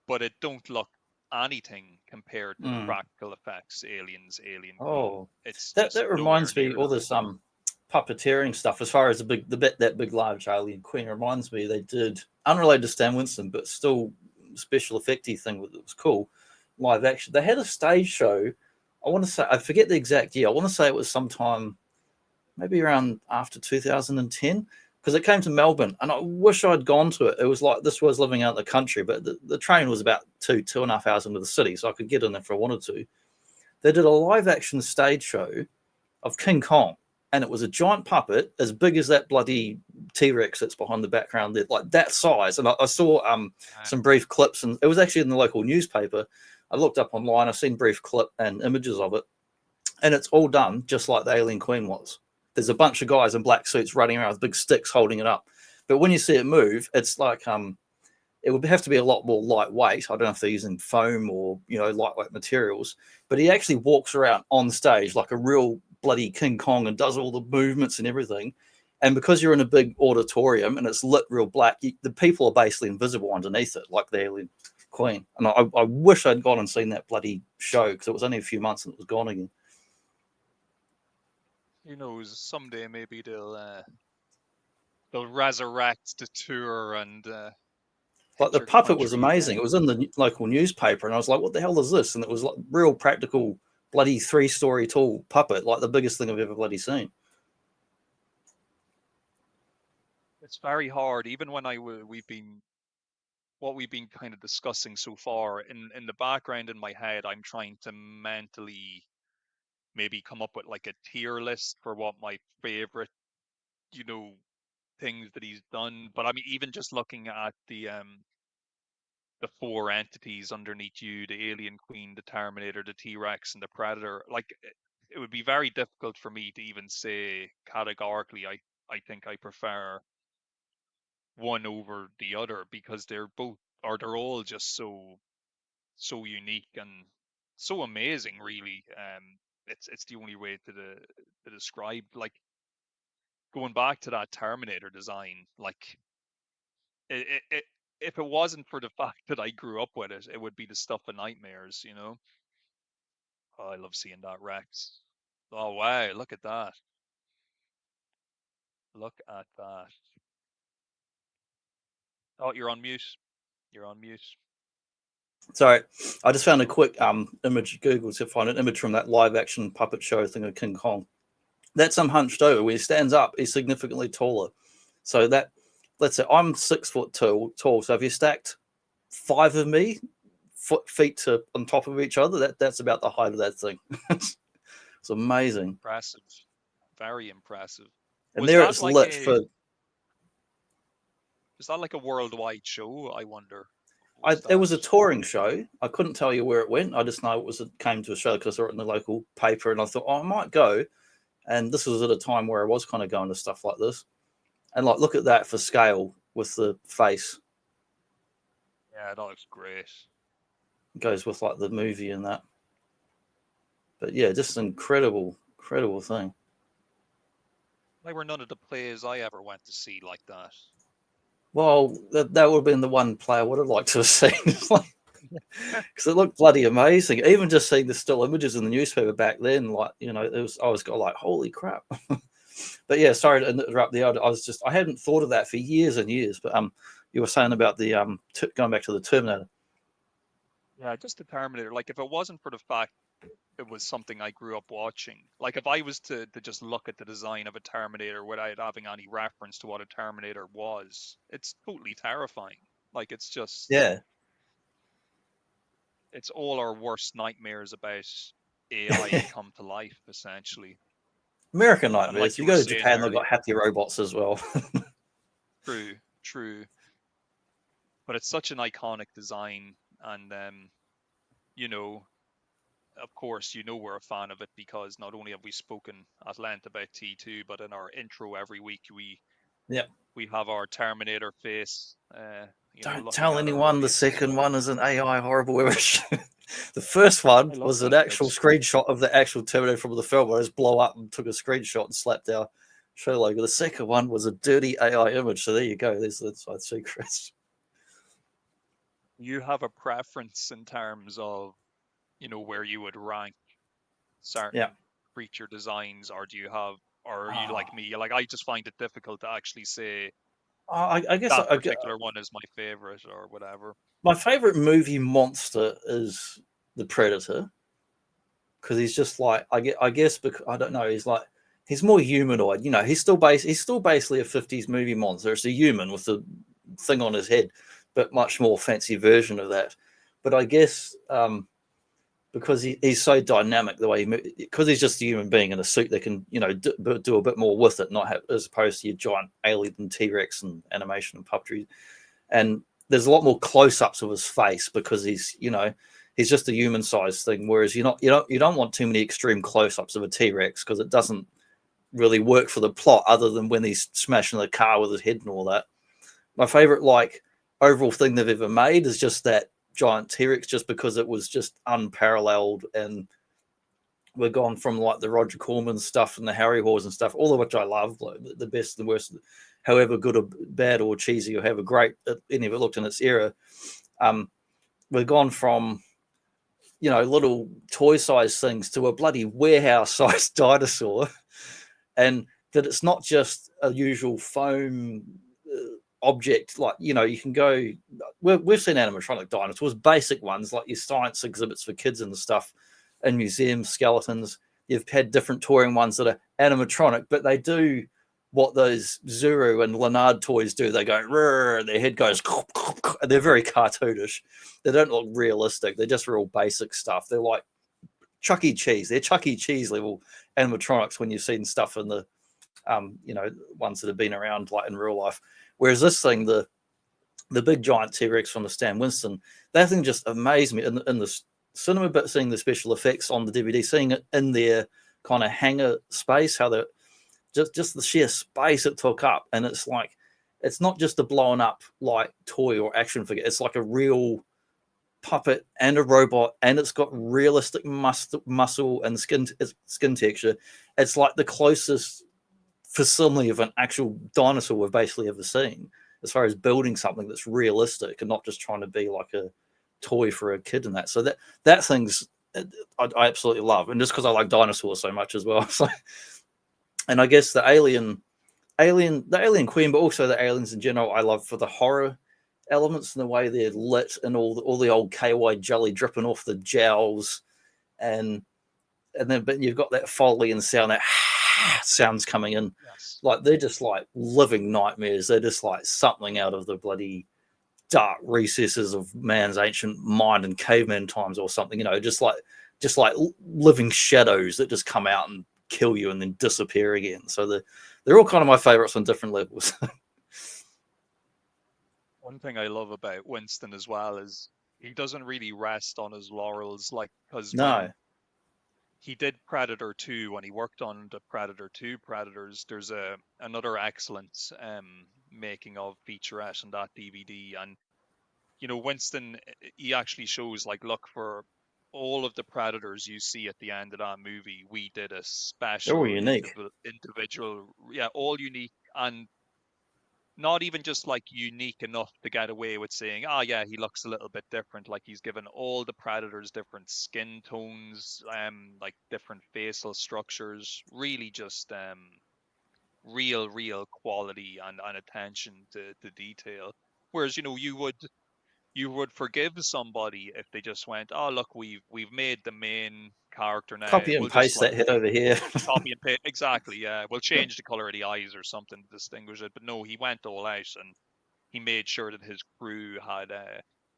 but it don't look anything compared to the mm. practical effects aliens Alien Queen. Oh, It's that just that nowhere reminds me. near All that. this puppeteering stuff. As far as that big large alien queen reminds me, they did unrelated to Stan Winston, but still special effecty thing that was cool. Live action. They had a stage show. I want to say I forget the exact year. I want to say it was sometime maybe around after 2010 because it came to Melbourne, and I wish I'd gone to it. It was like this was living out in the country, but the train was about 2.5 hours into the city, so I could get in if I wanted to. They did a live action stage show of King Kong, and it was a giant puppet as big as that bloody T-Rex that's behind the background there, like that size. And I saw some brief clips, and it was actually in the local newspaper. I looked up online, I've seen brief clip and images of it, and it's all done just like the Alien Queen was. There's a bunch of guys in black suits running around with big sticks holding it up. But when you see it move, it's like it would have to be a lot more lightweight. I don't know if they're using foam or lightweight materials, but he actually walks around on stage like a real bloody King Kong and does all the movements and everything. And because you're in a big auditorium and it's lit real black, the people are basically invisible underneath it, like the Alien Queen. And I wish I'd gone and seen that bloody show because it was only a few months and it was gone again. Who knows? Someday maybe they'll resurrect the tour and Like hit the your puppet was country amazing. again. It was in the local newspaper, and I was like, "What the hell is this?" And it was like real practical, bloody 3-story tall puppet, like the biggest thing I've ever bloody seen. It's very hard, even when we've been what we've been kind of discussing so far. In the background in my head, I'm trying to mentally maybe come up with like a tier list for what my favorite, you know, things that he's done. But I mean, even just looking at the four entities underneath you, the Alien Queen, the Terminator, the T-Rex, and the Predator, like it would be very difficult for me to even say categorically I think I prefer one over the other because they're all just so unique and so amazing, really. It's the only way to describe, like, going back to that Terminator design, like it if it wasn't for the fact that I grew up with it, it would be the stuff of nightmares, you know. Oh, I love seeing that Rex. Oh wow, look at that. Look at that. Oh, you're on mute. You're on mute. Sorry, I just found a quick image Google to find an image from that live action puppet show thing of King Kong. That's him hunched over. When he stands up, he's significantly taller. So that, let's say I'm 6 foot tall. So if you stacked 5 of me feet on top of each other, that's about the height of that thing. It's amazing. Impressive. Very impressive. And Was there that it's like lit a for. was that like a worldwide show, I wonder? It was a touring show. I couldn't tell you where it went. I just know it came to a show because I saw it in the local paper, and I thought, oh, I might go. And this was at a time where I was kind of going to stuff like this. And like, look at that for scale with the face. Yeah, that looks great. It goes with like the movie and that. But yeah, just an incredible thing. They were none of the plays I ever went to see like that. Well, that would have been the one play I would have liked to have seen. Because it looked bloody amazing. Even just seeing the still images in the newspaper back then, like, it was, I was got like, holy crap. But yeah, sorry to interrupt there. I hadn't thought of that for years and years. But you were saying about the going back to the Terminator. Yeah, just the Terminator. Like, if it wasn't for the fact it was something I grew up watching, like if I was to just look at the design of a Terminator without having any reference to what a Terminator was, it's totally terrifying. Like, it's just, Yeah, it's all our worst nightmares about AI come to life, essentially. American And like nightmares. you You were go to saying Japan, they've earlier, got happy robots as well. true, true. But it's such an iconic design, and you know, of course, we're a fan of it because not only have we spoken at length about T2, but in our intro every week Yeah. we have our Terminator face, Don't looking tell at our anyone the face as second well. one is an AI horrible image. The first one I love was an that actual bit. screenshot of the actual Terminator from the film where I just blow up and took a screenshot and slapped our show logo. The second one was a dirty AI image. So there you go. There's the inside secrets. You have a preference in terms of, where you would rank Yeah. certain creature designs, or or are you Oh, like me? Like, I just find it difficult to actually say I guess that particular one is my favorite or whatever. my favorite movie monster is the Predator because he's just like I guess because I don't know he's more humanoid. He's still basically a 50s movie monster. It's a human with a thing on his head, but much more fancy version of that. But I guess because he's so dynamic the way because he's just a human being in a suit that can do a bit more with it, not have, as opposed to your giant alien T-Rex and animation and puppetry. And there's a lot more close-ups of his face because he's just a human-sized thing. Whereas you don't want too many extreme close-ups of a T-Rex because it doesn't really work for the plot, other than when he's smashing the car with his head and all that. My favorite overall thing they've ever made is just that giant T-Rex, just because it was just unparalleled, and we're gone from the Roger Corman stuff and the Harry Hawes and stuff, all of which I love, the best and the worst, however good or bad or cheesy or however great any of it looked in its era. We've gone from little toy-sized things to a bloody warehouse-sized dinosaur, and that it's not just a usual foam object. You can go. We've seen animatronic dinosaurs, basic ones like your science exhibits for kids and stuff in museums, skeletons. You've had different touring ones that are animatronic, but they do what those Zuru and Leonard toys do. They go, and their head goes, and they're very cartoonish. They don't look realistic. They're just real basic stuff. They're like Chuck E. Cheese. They're Chuck E. Cheese level animatronics when you've seen stuff in the, ones that have been around like in real life. Whereas this thing, the big giant T-Rex from the Stan Winston, that thing just amazed me in the cinema, but seeing the special effects on the DVD, seeing it in their kind of hangar space, how the just the sheer space it took up, and it's like it's not just a blown up like toy or action figure. It's like a real puppet and a robot, and it's got realistic muscle and skin texture. It's like the closest facsimile of an actual dinosaur we've basically ever seen, as far as building something that's realistic and not just trying to be like a toy for a kid and that. So that thing's I absolutely love, and just because I like dinosaurs so much as well. So, and I guess the alien queen, but also the aliens in general, I love for the horror elements and the way they're lit and all the old KY jelly dripping off the jowls, and then but you've got that Foley and sound, that sounds coming in. Yes. Like they're just like living nightmares. They're just like something out of the bloody dark recesses of man's ancient mind in caveman times or something, just like living shadows that just come out and kill you and then disappear again. So they're all kind of my favorites on different levels. One thing I love about Winston as well is he doesn't really rest on his laurels, like, because No. when he did Predator 2, when he worked on the Predator 2 Predators, there's another excellent making of featurette on that DVD. And Winston, he actually shows, like, look, for all of the Predators you see at the end of that movie, we did a They're all special unique. individual, yeah, all unique, and not even just like unique enough to get away with saying, oh yeah, he looks a little bit different. Like, he's given all the Predators different skin tones, like different facial structures. Really just real quality and attention to detail. Whereas, you know, you would forgive somebody if they just went, oh look, we've made the main character now. Copy and We'll just paste like that head over here. copy and paste. Exactly, yeah. We'll change the color of the eyes or something to distinguish it. But no, he went all out and he made sure that his crew had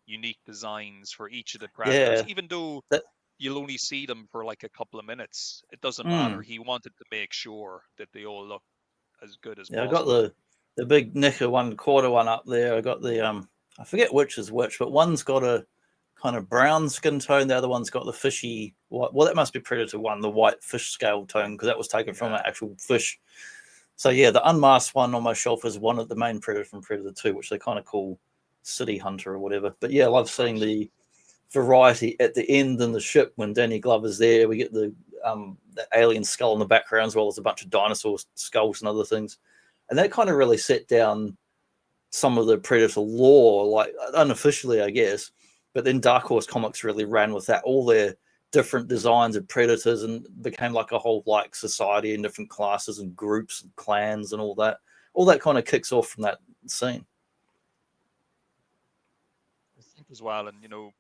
unique designs for each of the predators, Yeah. even though That, you'll only see them for like a couple of minutes. It doesn't matter. mm, He wanted to make sure that they all look as good as yeah, I got possible. the big Nika 1/4 one up there. I got the I forget which is which, but one's got a kind of brown skin tone. The other one's got the fishy white. Well, that must be Predator 1, the white fish scale tone, because that was taken from an actual fish. So yeah, the unmasked one on my shelf is one of the main Predator from Predator 2, which they kind of call City Hunter or whatever. But yeah, I love seeing the variety at the end in the ship when Danny Glover's there. We get the alien skull in the background as well as a bunch of dinosaur skulls and other things. And that kind of really set down some of the Predator lore, like unofficially, I guess. But then Dark Horse Comics really ran with that, all their different designs of Predators, and became like a whole like society and different classes and groups and clans and all that. All that kind of kicks off from that scene. I think as well, and you know,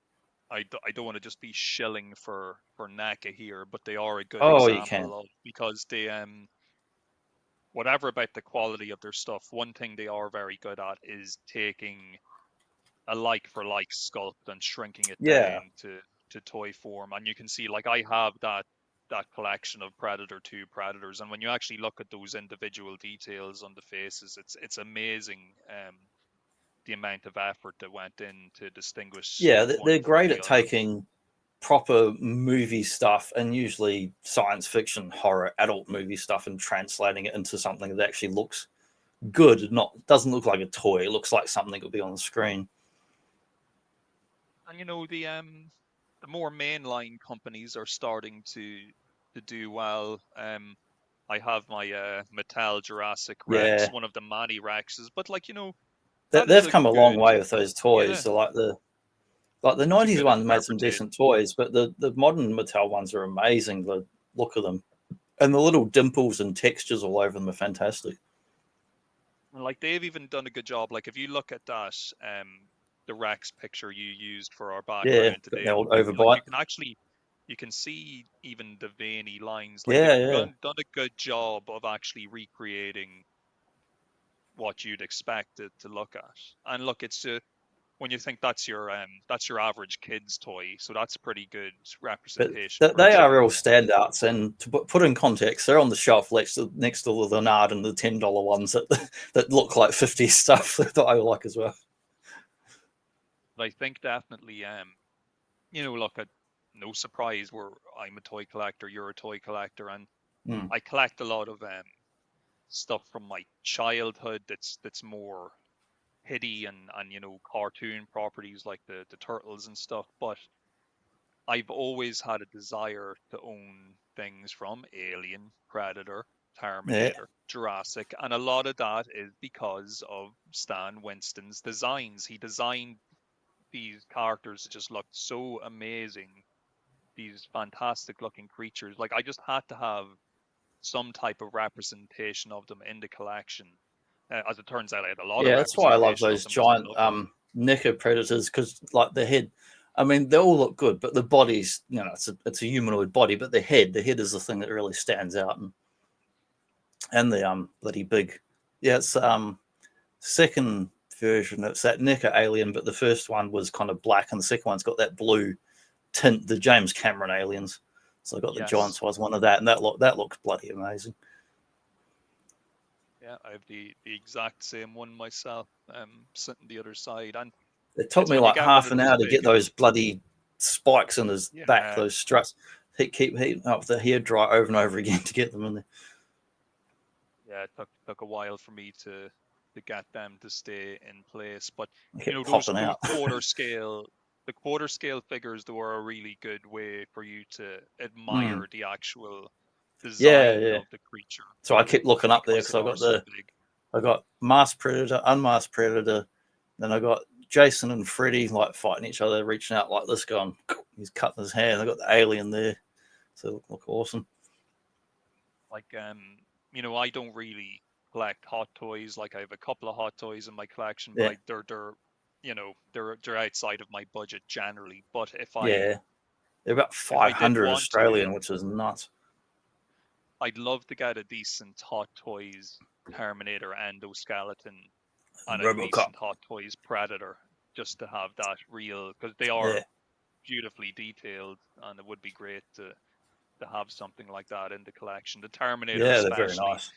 I don't want to just be shilling for NECA here, but they are a good Oh, you can. example of, because they whatever about the quality of their stuff, one thing they are very good at is taking a like for like sculpt and shrinking it Yeah. down to toy form. And you can see, like, I have that collection of Predator 2 Predators, and when you actually look at those individual details on the faces, it's amazing the amount of effort that went in to distinguish Yeah, one they're from great the at other. taking proper movie stuff and usually science fiction, horror, adult movie stuff and translating it into something that actually looks good. Not doesn't look like a toy. It looks like something that would be on the screen. And you know, the more mainline companies are starting to do well. I have my Mattel Jurassic Rex, Yeah, one of the Manny Rexes, but like, you know, that that is they've a come a long good, way with those toys. yeah, So like the it's a '90s good ones made some decent interpretation. toys, but the modern Mattel ones are amazing. The look of them and the little dimples and textures all over them are fantastic. And like, they've even done a good job. Like, if you look at that, the Rex picture you used for our Yeah, background got today the on old the movie, like, overbite. you can see even the veiny lines. Like, Yeah, they've yeah. done a good job of actually recreating what you'd expect it to look at. And look, it's when you think that's your average kid's toy, so that's a pretty good But representation for a they are real child. standouts. And to put in context, they're on the shelf next to the Leonard and the $10 ones that look like 50 stuff that I like as well. But I think definitely, you know, look, at no surprise, I'm a toy collector, you're a toy collector, and Mm. I collect a lot of stuff from my childhood that's more hitty and you know, cartoon properties like the turtles and stuff. But I've always had a desire to own things from Alien, Predator, Yeah, Terminator, Jurassic, and a lot of that is because of Stan Winston's designs. He designed these characters that just looked so amazing, these fantastic looking creatures. Like, I just had to have some type of representation of them in the collection. As it turns out, I had a lot of yeah, that's why I love representation of those them because I giant love them. Necker predators, because like the head, I mean, they all look good, but the bodies, you know, it's a humanoid body, but the head is the thing that really stands out, and the bloody big, yeah, it's second version. It's that Necker alien, but the first one was kind of black, and the second one's got that blue tint, the James Cameron aliens. So I got the giant Yes. size one of that, and that looks bloody amazing. Yeah, I have the exact same one myself, sitting the other side. And It took it's me when you like get one half of an those hour to big, get those bloody spikes in his back, yeah, those struts. He keep heating up the hair dry over and over again to get them in there. yeah, it took a while for me to get them to stay in place. But They you know, kept popping those out. quarter scale figures, they were a really good way for you to Mm. admire the actual Yeah, design yeah. of the creature So I kept looking up there because because they are so big. I got masked predator, unmasked predator, then I got Jason and Freddy like fighting each other, reaching out like this, going, he's cutting his hand. I got the alien there, so it look awesome. Like, you know, I don't really collect hot toys. Like I have a couple of hot toys in my collection, Yeah. but they're you know they're outside of my budget generally. But Yeah. They're about if I did 500 want to, Australian, which is nuts. I'd love to get a decent Hot Toys Terminator endoskeleton and a Robocop. decent Hot Toys Predator, just to have that real, because they are Yeah. beautifully detailed, and it would be great to have something like that in the collection. The Terminator, Yeah, they're very especially. nice.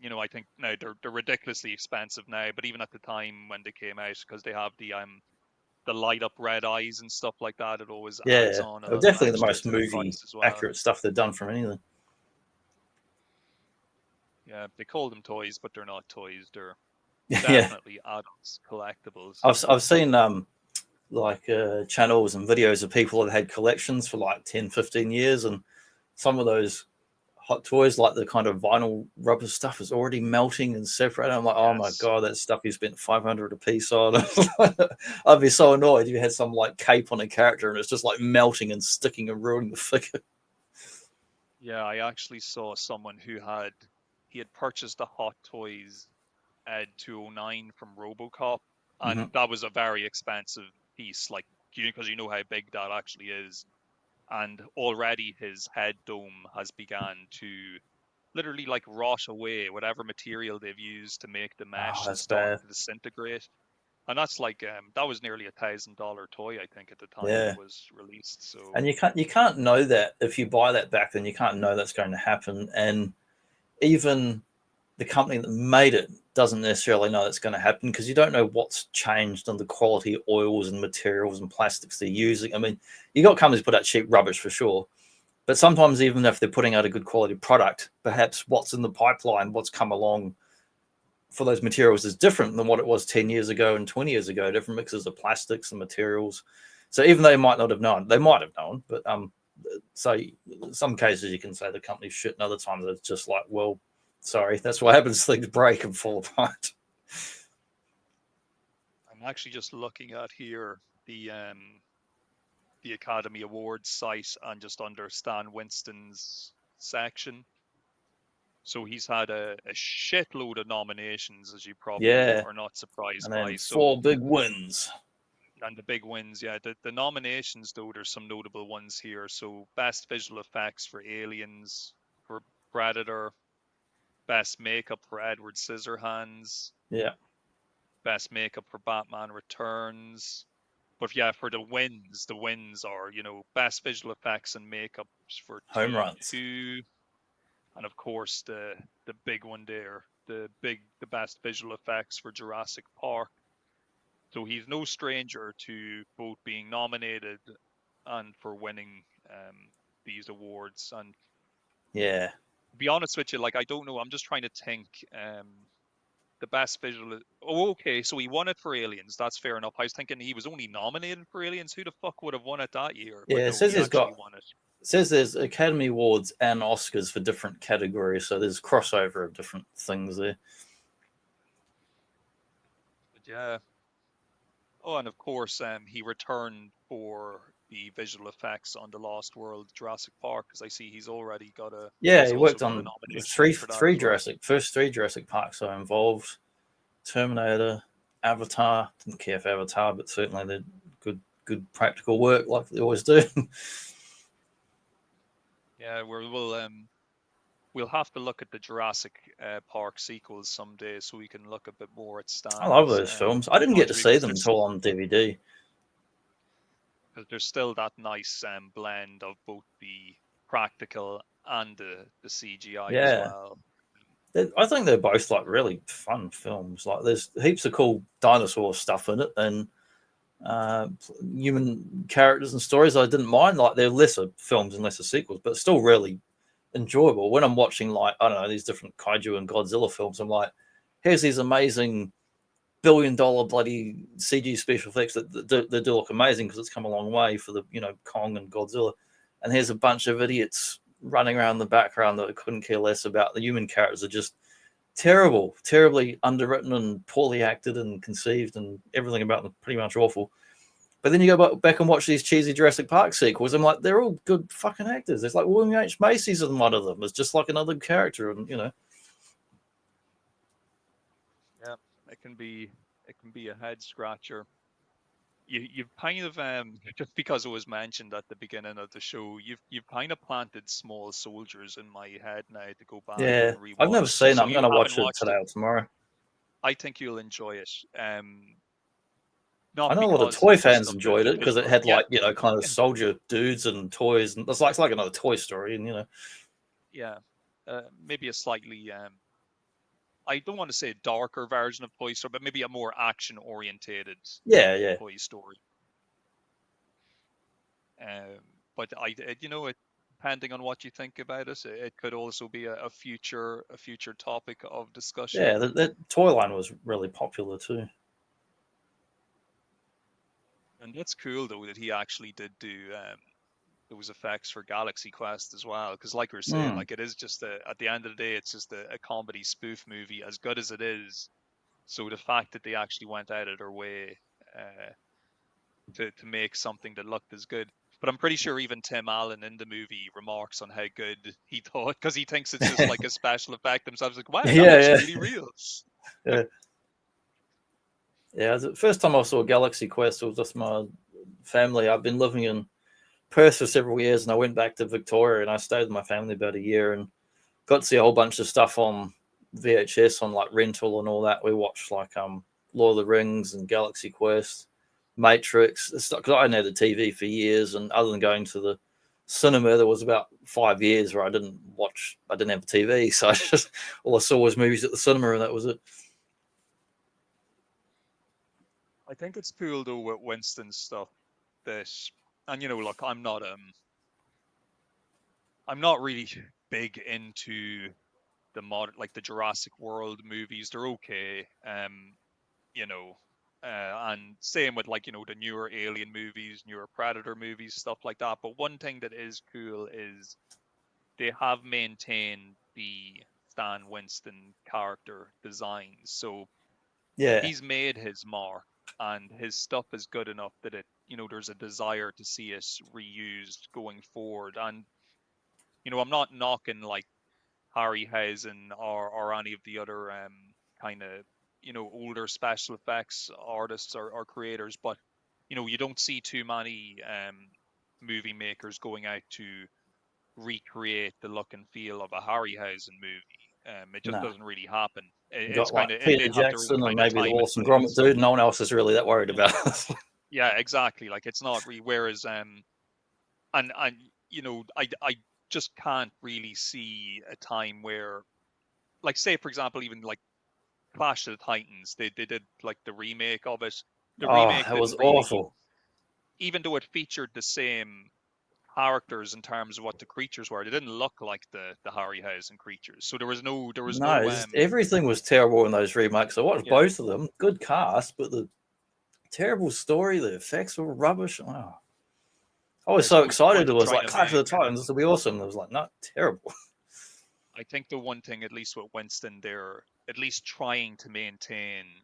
You know, I think now they're ridiculously expensive now, but even at the time when they came out, because they have the light up red eyes and stuff like that, it always adds Yeah, on a they're little definitely the extra most to the movie price as well. accurate stuff they've done from anything. Yeah, they call them toys, but they're not toys. They're Yeah, definitely adults collectibles. I've seen like channels and videos of people that had collections for like 10, 15 years, and some of those hot toys, like the kind of vinyl rubber stuff, is already melting and separating. I'm like, oh my Yes. god, that stuff you spent 500 a piece on. I'd be so annoyed if you had some like cape on a character and it's just like melting and sticking and ruining the figure. Yeah, I actually saw someone who had purchased a Hot Toys Ed 209 from RoboCop, and Mhm. that was a very expensive piece, like because you know how big that actually is. And already his head dome has begun to literally like rot away. Whatever material they've used to make the mesh Oh, is that's starting bad. to disintegrate. And that's like that was nearly $1,000 toy, I think, at the time Yeah. it was released. So And you can't know that if you buy that back then. You can't know that's going to happen, and even the company that made it doesn't necessarily know it's going to happen, because you don't know what's changed on the quality oils and materials and plastics they're using. I mean, you got companies put out cheap rubbish for sure, but sometimes even if they're putting out a good quality product, perhaps what's in the pipeline, what's come along for those materials is different than what it was 10 years ago and 20 years ago, different mixes of plastics and materials. So even though they might not have known, they might have known, but so in some cases you can say the company's shit, and other times it's just like, well, sorry, that's what happens. Things break and fall apart. I'm actually just looking at here the Academy Awards site and just under Stan Winston's section. So he's had a shitload of nominations, as you probably Yeah, are not surprised and by. then So 4 big wins. and the big wins, yeah. The nominations though, there's some notable ones here. So best visual effects for Aliens, for Predator, best makeup for Edward Scissorhands, Yeah, best makeup for Batman Returns. But yeah, for the wins are, you know, best visual effects and makeup for home Toon runs. 2, and of course the big one there, the best visual effects for Jurassic Park. So he's no stranger to both being nominated and for winning these awards. And Yeah, to be honest with you, like I don't know, I'm just trying to think. The best visual. Oh, okay, so he won it for Aliens. That's fair enough. I was thinking he was only nominated for Aliens. Who the fuck would have won it that year? But yeah. It no, says he he's actually got. won it. It says there's Academy Awards and Oscars for different categories, so there's crossover of different things there. But yeah. Oh, and of course, he returned for the visual effects on the Lost World Jurassic Park, because I see he's already got a. Yeah, He's he also worked got a on nomination three for that as well. first three Jurassic Parks are involved. Terminator, Avatar. Didn't care for Avatar, but certainly they're good practical work like they always do. Yeah, we'll have to look at the Jurassic Park sequels someday, so we can look a bit more at I love Stan's those films. I didn't get to see them because until on DVD. there's still that nice blend of both the practical and the CGI as Yeah, well. I think they're both like really fun films. Like there's heaps of cool dinosaur stuff in it, and human characters and stories I didn't mind. Like they're lesser films and lesser sequels, but still really enjoyable. When I'm watching, like, I don't know, these different kaiju and Godzilla films, I'm like, here's these amazing $1 billion bloody CG special effects that do look amazing because it's come a long way for the, you know, Kong and Godzilla, and here's a bunch of idiots running around the background that couldn't care less about. The human characters are just terribly underwritten and poorly acted and conceived, and everything about them pretty much awful. But then you go back and watch these cheesy Jurassic Park sequels. I'm like, they're all good fucking actors. It's like William H. Macy's in one of them. It's just like another character, and you know. it can be a head scratcher. You've kind of just because it was mentioned at the beginning of the show, you've kind of planted small soldiers in my head now to go back Yeah, and I've never rewatch. seen it. So I'm you going to haven't watch it watched today it. or tomorrow. I think you'll enjoy it. I Not know a lot of because toy just fans of enjoyed the it because it visual. had Yeah, like, you know, kind of soldier dudes and toys, and it's like another Toy Story, and you know. yeah. Maybe a slightly I don't want to say a darker version of Toy Story, but maybe a more action orientated Yeah, yeah, Toy Story. Um, but depending on what you think about it, it could also be a future topic of discussion. yeah. That toy line was really popular too. And that's cool though that he actually did do those effects for Galaxy Quest as well. Because like we were saying, Mm. like it is just at the end of the day, it's just a comedy spoof movie, as good as it is. So the fact that they actually went out of their way uh, to make something that looked as good. But I'm pretty sure even Tim Allen in the movie remarks on how good he thought, because he thinks it's just like a special effect himself. He's like, wow, that looks Yeah, really real. yeah, yeah. The first time I saw Galaxy Quest, it was just my family. I've been living in Perth for several years, and I went back to Victoria, and I stayed with my family about a year, and got to see a whole bunch of stuff on VHS on like rental and all that. We watched like Lord of the Rings and Galaxy Quest, Matrix. Because I hadn't had a TV for years, and other than going to the cinema, there was about 5 years where I didn't have a TV, so all I saw was movies at the cinema, and that was it. I think it's cool though with Winston stuff that, and look, I'm not really big into the like the Jurassic World movies. They're okay. You know, and same with like, the newer Alien movies, newer Predator movies, stuff like that. But one thing that is cool is they have maintained the Stan Winston character design. So Yeah, he's made his mark and his stuff is good enough that there's a desire to see it reused going forward. And, I'm not knocking like Harryhausen or any of the other kind of older special effects artists or creators, but you don't see too many movie makers going out to recreate the look and feel of a Harryhausen movie. It just no. doesn't really happen. You It's got like kind of Peter they have their own Jackson and kind of maybe the time and Wallace and Gromit place. dude. No one else is really that worried about it. Yeah, exactly. Like it's not really. Whereas and I just can't really see a time where, like, say for example, even like Clash of the Titans, they did like the remake of it. The Oh, remake it was didn't really, awful. even though it featured the same characters in terms of what the creatures were, they didn't look like the Harryhausen creatures. So there was No, no just everything was terrible in those remakes. I watched yeah, both of them. Good cast, but the terrible story, the effects were rubbish. Oh, I yeah. was I so suppose the excited. point It of was trying like to Clash make, of the Titans. This will be awesome. It was like, no, terrible. I think the one thing, at least with Winston, they're at least trying to maintain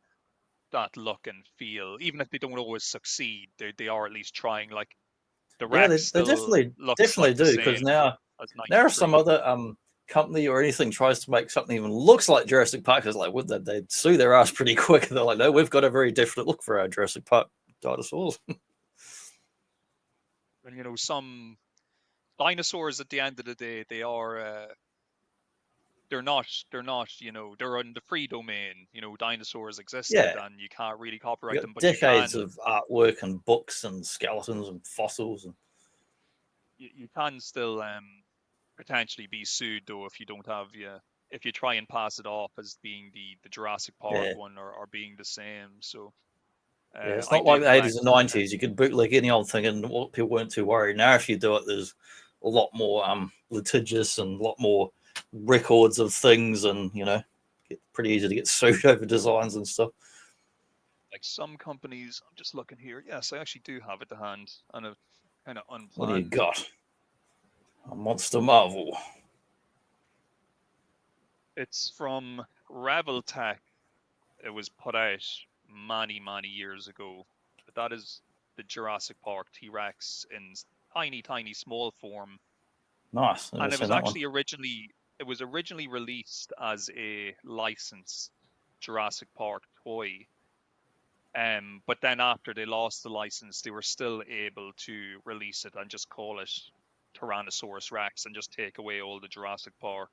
that look and feel, even if they don't always succeed. They are at least trying. Like the Yeah, Rex they still looks definitely like the do, because same as now if some '93. other company or anything tries to make something even looks like Jurassic Park, it's like, would they'd sue their ass pretty quick. They're like, no, we've got a very definite look for our Jurassic Park dinosaurs. And some dinosaurs at the end of the day, they are they're not they're in the free domain. Dinosaurs existed Yeah, and you can't really copyright you them, got but you decades can of artwork and books and skeletons and fossils. And you can still potentially be sued though if you don't have if you try and pass it off as being the Jurassic Park yeah, one or being the same. So yeah, it's I not like did the 80s and recommend. 90s. You could bootleg any old thing and people weren't too worried. Now, if you do it, there's a lot more litigious and a lot more records of things, and it's pretty easy to get sued over designs and stuff. Like some companies, I'm just looking here. Yes, I actually do have it to hand and a kind of What do you unplanned. got? A Monster Marvel. It's from Reveltech. It was put out many years ago. But that is the Jurassic Park T-Rex in tiny, tiny, small form. Nice. Never And seen that one. it was originally released as a licensed Jurassic Park toy. But then after they lost the license, they were still able to release it and just call it Tyrannosaurus Rex and just take away all the Jurassic Park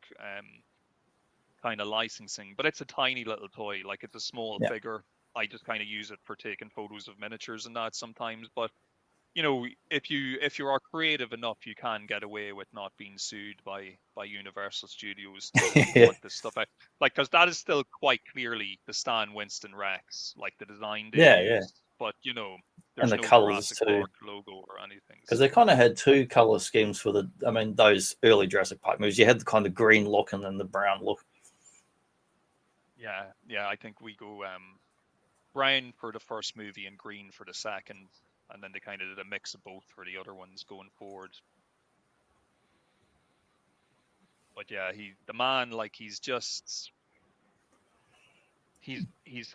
kind of licensing. But it's a tiny little toy, like it's a small Yeah. figure. I just kind of use it for taking photos of miniatures and that sometimes. But you know, if you are creative enough, you can get away with not being sued by Universal Studios to put this stuff out. Like, because that is still quite clearly the Stan Winston Rex, like the design they Yeah, used. But you know, and there's the no colors Jurassic too, Park logo or anything. because So they kind of had two color schemes for the. I mean, those early Jurassic Park movies, you had the kind of green look and then the brown look. yeah, I think we go brown for the first movie and green for the second, and then they kind of did a mix of both for the other ones going forward. But yeah, the man, like he's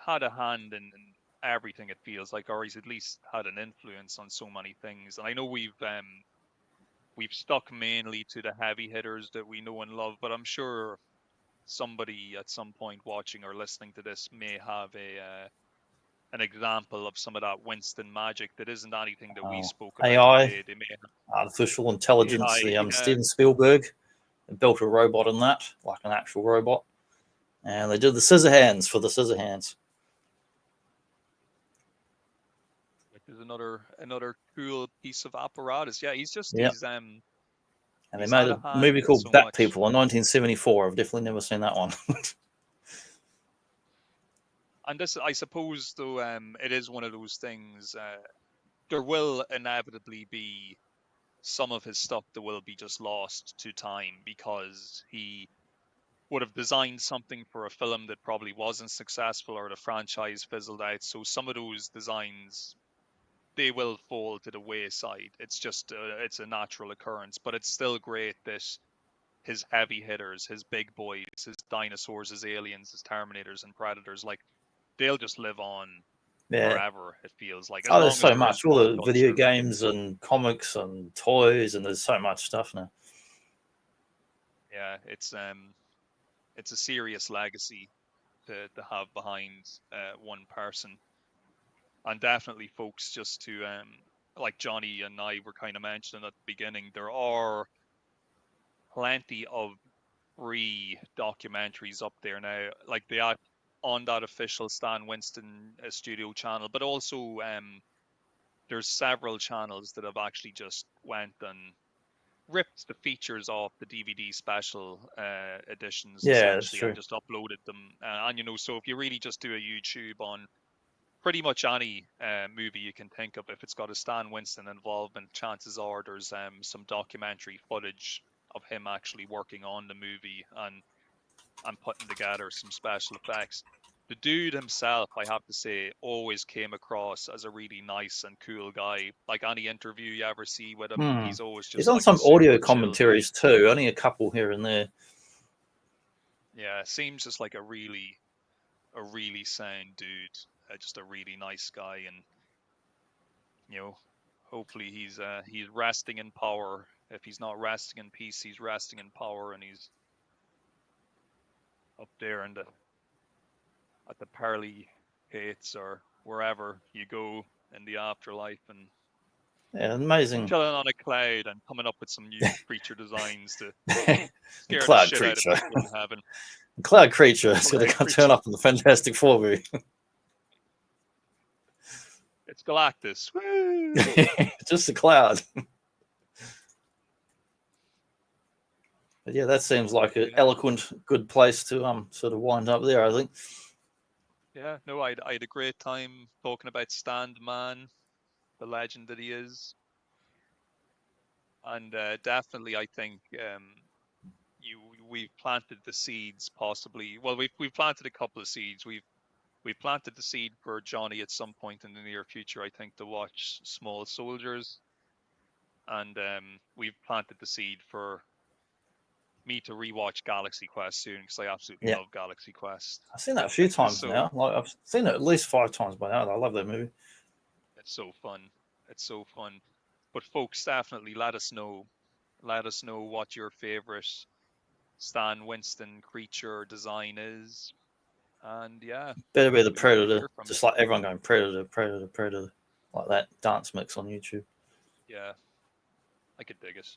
had a hand in everything, it feels like, or he's at least had an influence on so many things. And I know we've stuck mainly to the heavy hitters that we know and love, but I'm sure somebody at some point watching or listening to this may have an example of some of that Winston magic that isn't anything that we spoke about AI, today. They may have artificial intelligence. AI, The Steven Spielberg built a robot in that, like an actual robot, and they did the scissor hands for the scissor hands. which is another cool piece of apparatus. Yeah, he's Yeah, and they he's made had a a hand movie in called so Bat much. People in 1974. I've definitely never seen that one. And this, I suppose, though, it is one of those things. There will inevitably be some of his stuff that will be just lost to time because he would have designed something for a film that probably wasn't successful or the franchise fizzled out. So some of those designs, they will fall to the wayside. It's just it's a natural occurrence, but it's still great that his heavy hitters, his big boys, his dinosaurs, his aliens, his Terminators and Predators, like they'll just live on Yeah. forever. It feels like, as Oh, there's long as so there is much. All pop the video culture. games and comics and toys, and there's so much stuff now. Yeah, it's a serious legacy to have behind one person, and definitely, folks, just to like Johnny and I were kind of mentioning at the beginning, there are plenty of free documentaries up there now, like they are on that official Stan Winston studio channel, but also there's several channels that have actually just went and ripped the features off the DVD special editions Yeah, that's essentially and true. just uploaded them. And you know, so if you really just do a YouTube on pretty much any movie you can think of, if it's got a Stan Winston involvement, chances are there's some documentary footage of him actually working on the movie and putting together some special effects. The dude himself, I have to say, always came across as a really nice and cool guy. Like any interview you ever see with him, he's always He's just on like a some audio super chill guy. commentaries too, only a couple here and there. Yeah, seems just like a really sound dude, just a really nice guy, and you know, hopefully he's resting in power. If he's not resting in peace, he's resting in power, and he's up there in the at the pearly gates or wherever you go in the afterlife, and Yeah, amazing. chilling on a cloud and coming up with some new creature designs to The scare the cloud shit out of creature. people in heaven. The cloud creature is going Cloud to turn creature. up in the Fantastic Four movie. It's Galactus. Woo! Just a cloud. But yeah, that seems like an Yeah. eloquent, good place to sort of wind up there, I think. Yeah, no, I had a great time talking about Stand Man, the legend that he is, and definitely I think we've planted the seeds possibly. Well, we've planted a couple of seeds. We've planted the seed for Johnny at some point in the near future, I think, to watch Small Soldiers, and we've planted the seed for me to rewatch Galaxy Quest soon because I absolutely Yeah, love Galaxy Quest. I've seen that a few times So now. Like I've seen it at least 5 times by now. I love that movie. it's so fun. It's so fun. But folks, definitely let us know. Let us know what your favorite Stan Winston creature design is. And yeah, Better be the we love to Predator, hear from just you. like everyone going Predator, Predator, Predator, like that dance mix on YouTube. Yeah, I could dig it.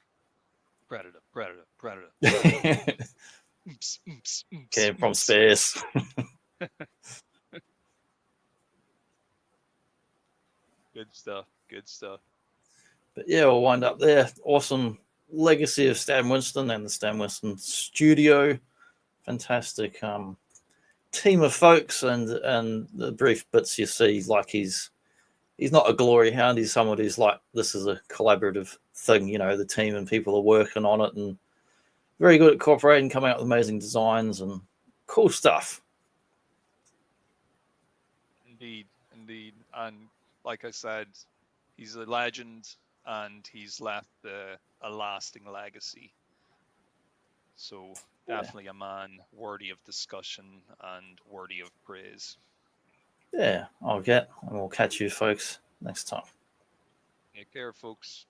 Predator, Predator, Predator. Oops, oops, oops, Came from oops. space. Good stuff. Good stuff. But yeah, we'll wind up there. Awesome legacy of Stan Winston and the Stan Winston studio. Fantastic team of folks, and the brief bits you see, like he's not a glory hound. He's someone who's like, this is a collaborative thing. You know, the team and people are working on it, and very good at cooperating, coming up with amazing designs and cool stuff. Indeed, indeed. And like I said, he's a legend and he's left a lasting legacy. So definitely a man worthy of discussion and worthy of praise. Yeah, I'll get, and we'll catch you folks next time. Take care, folks.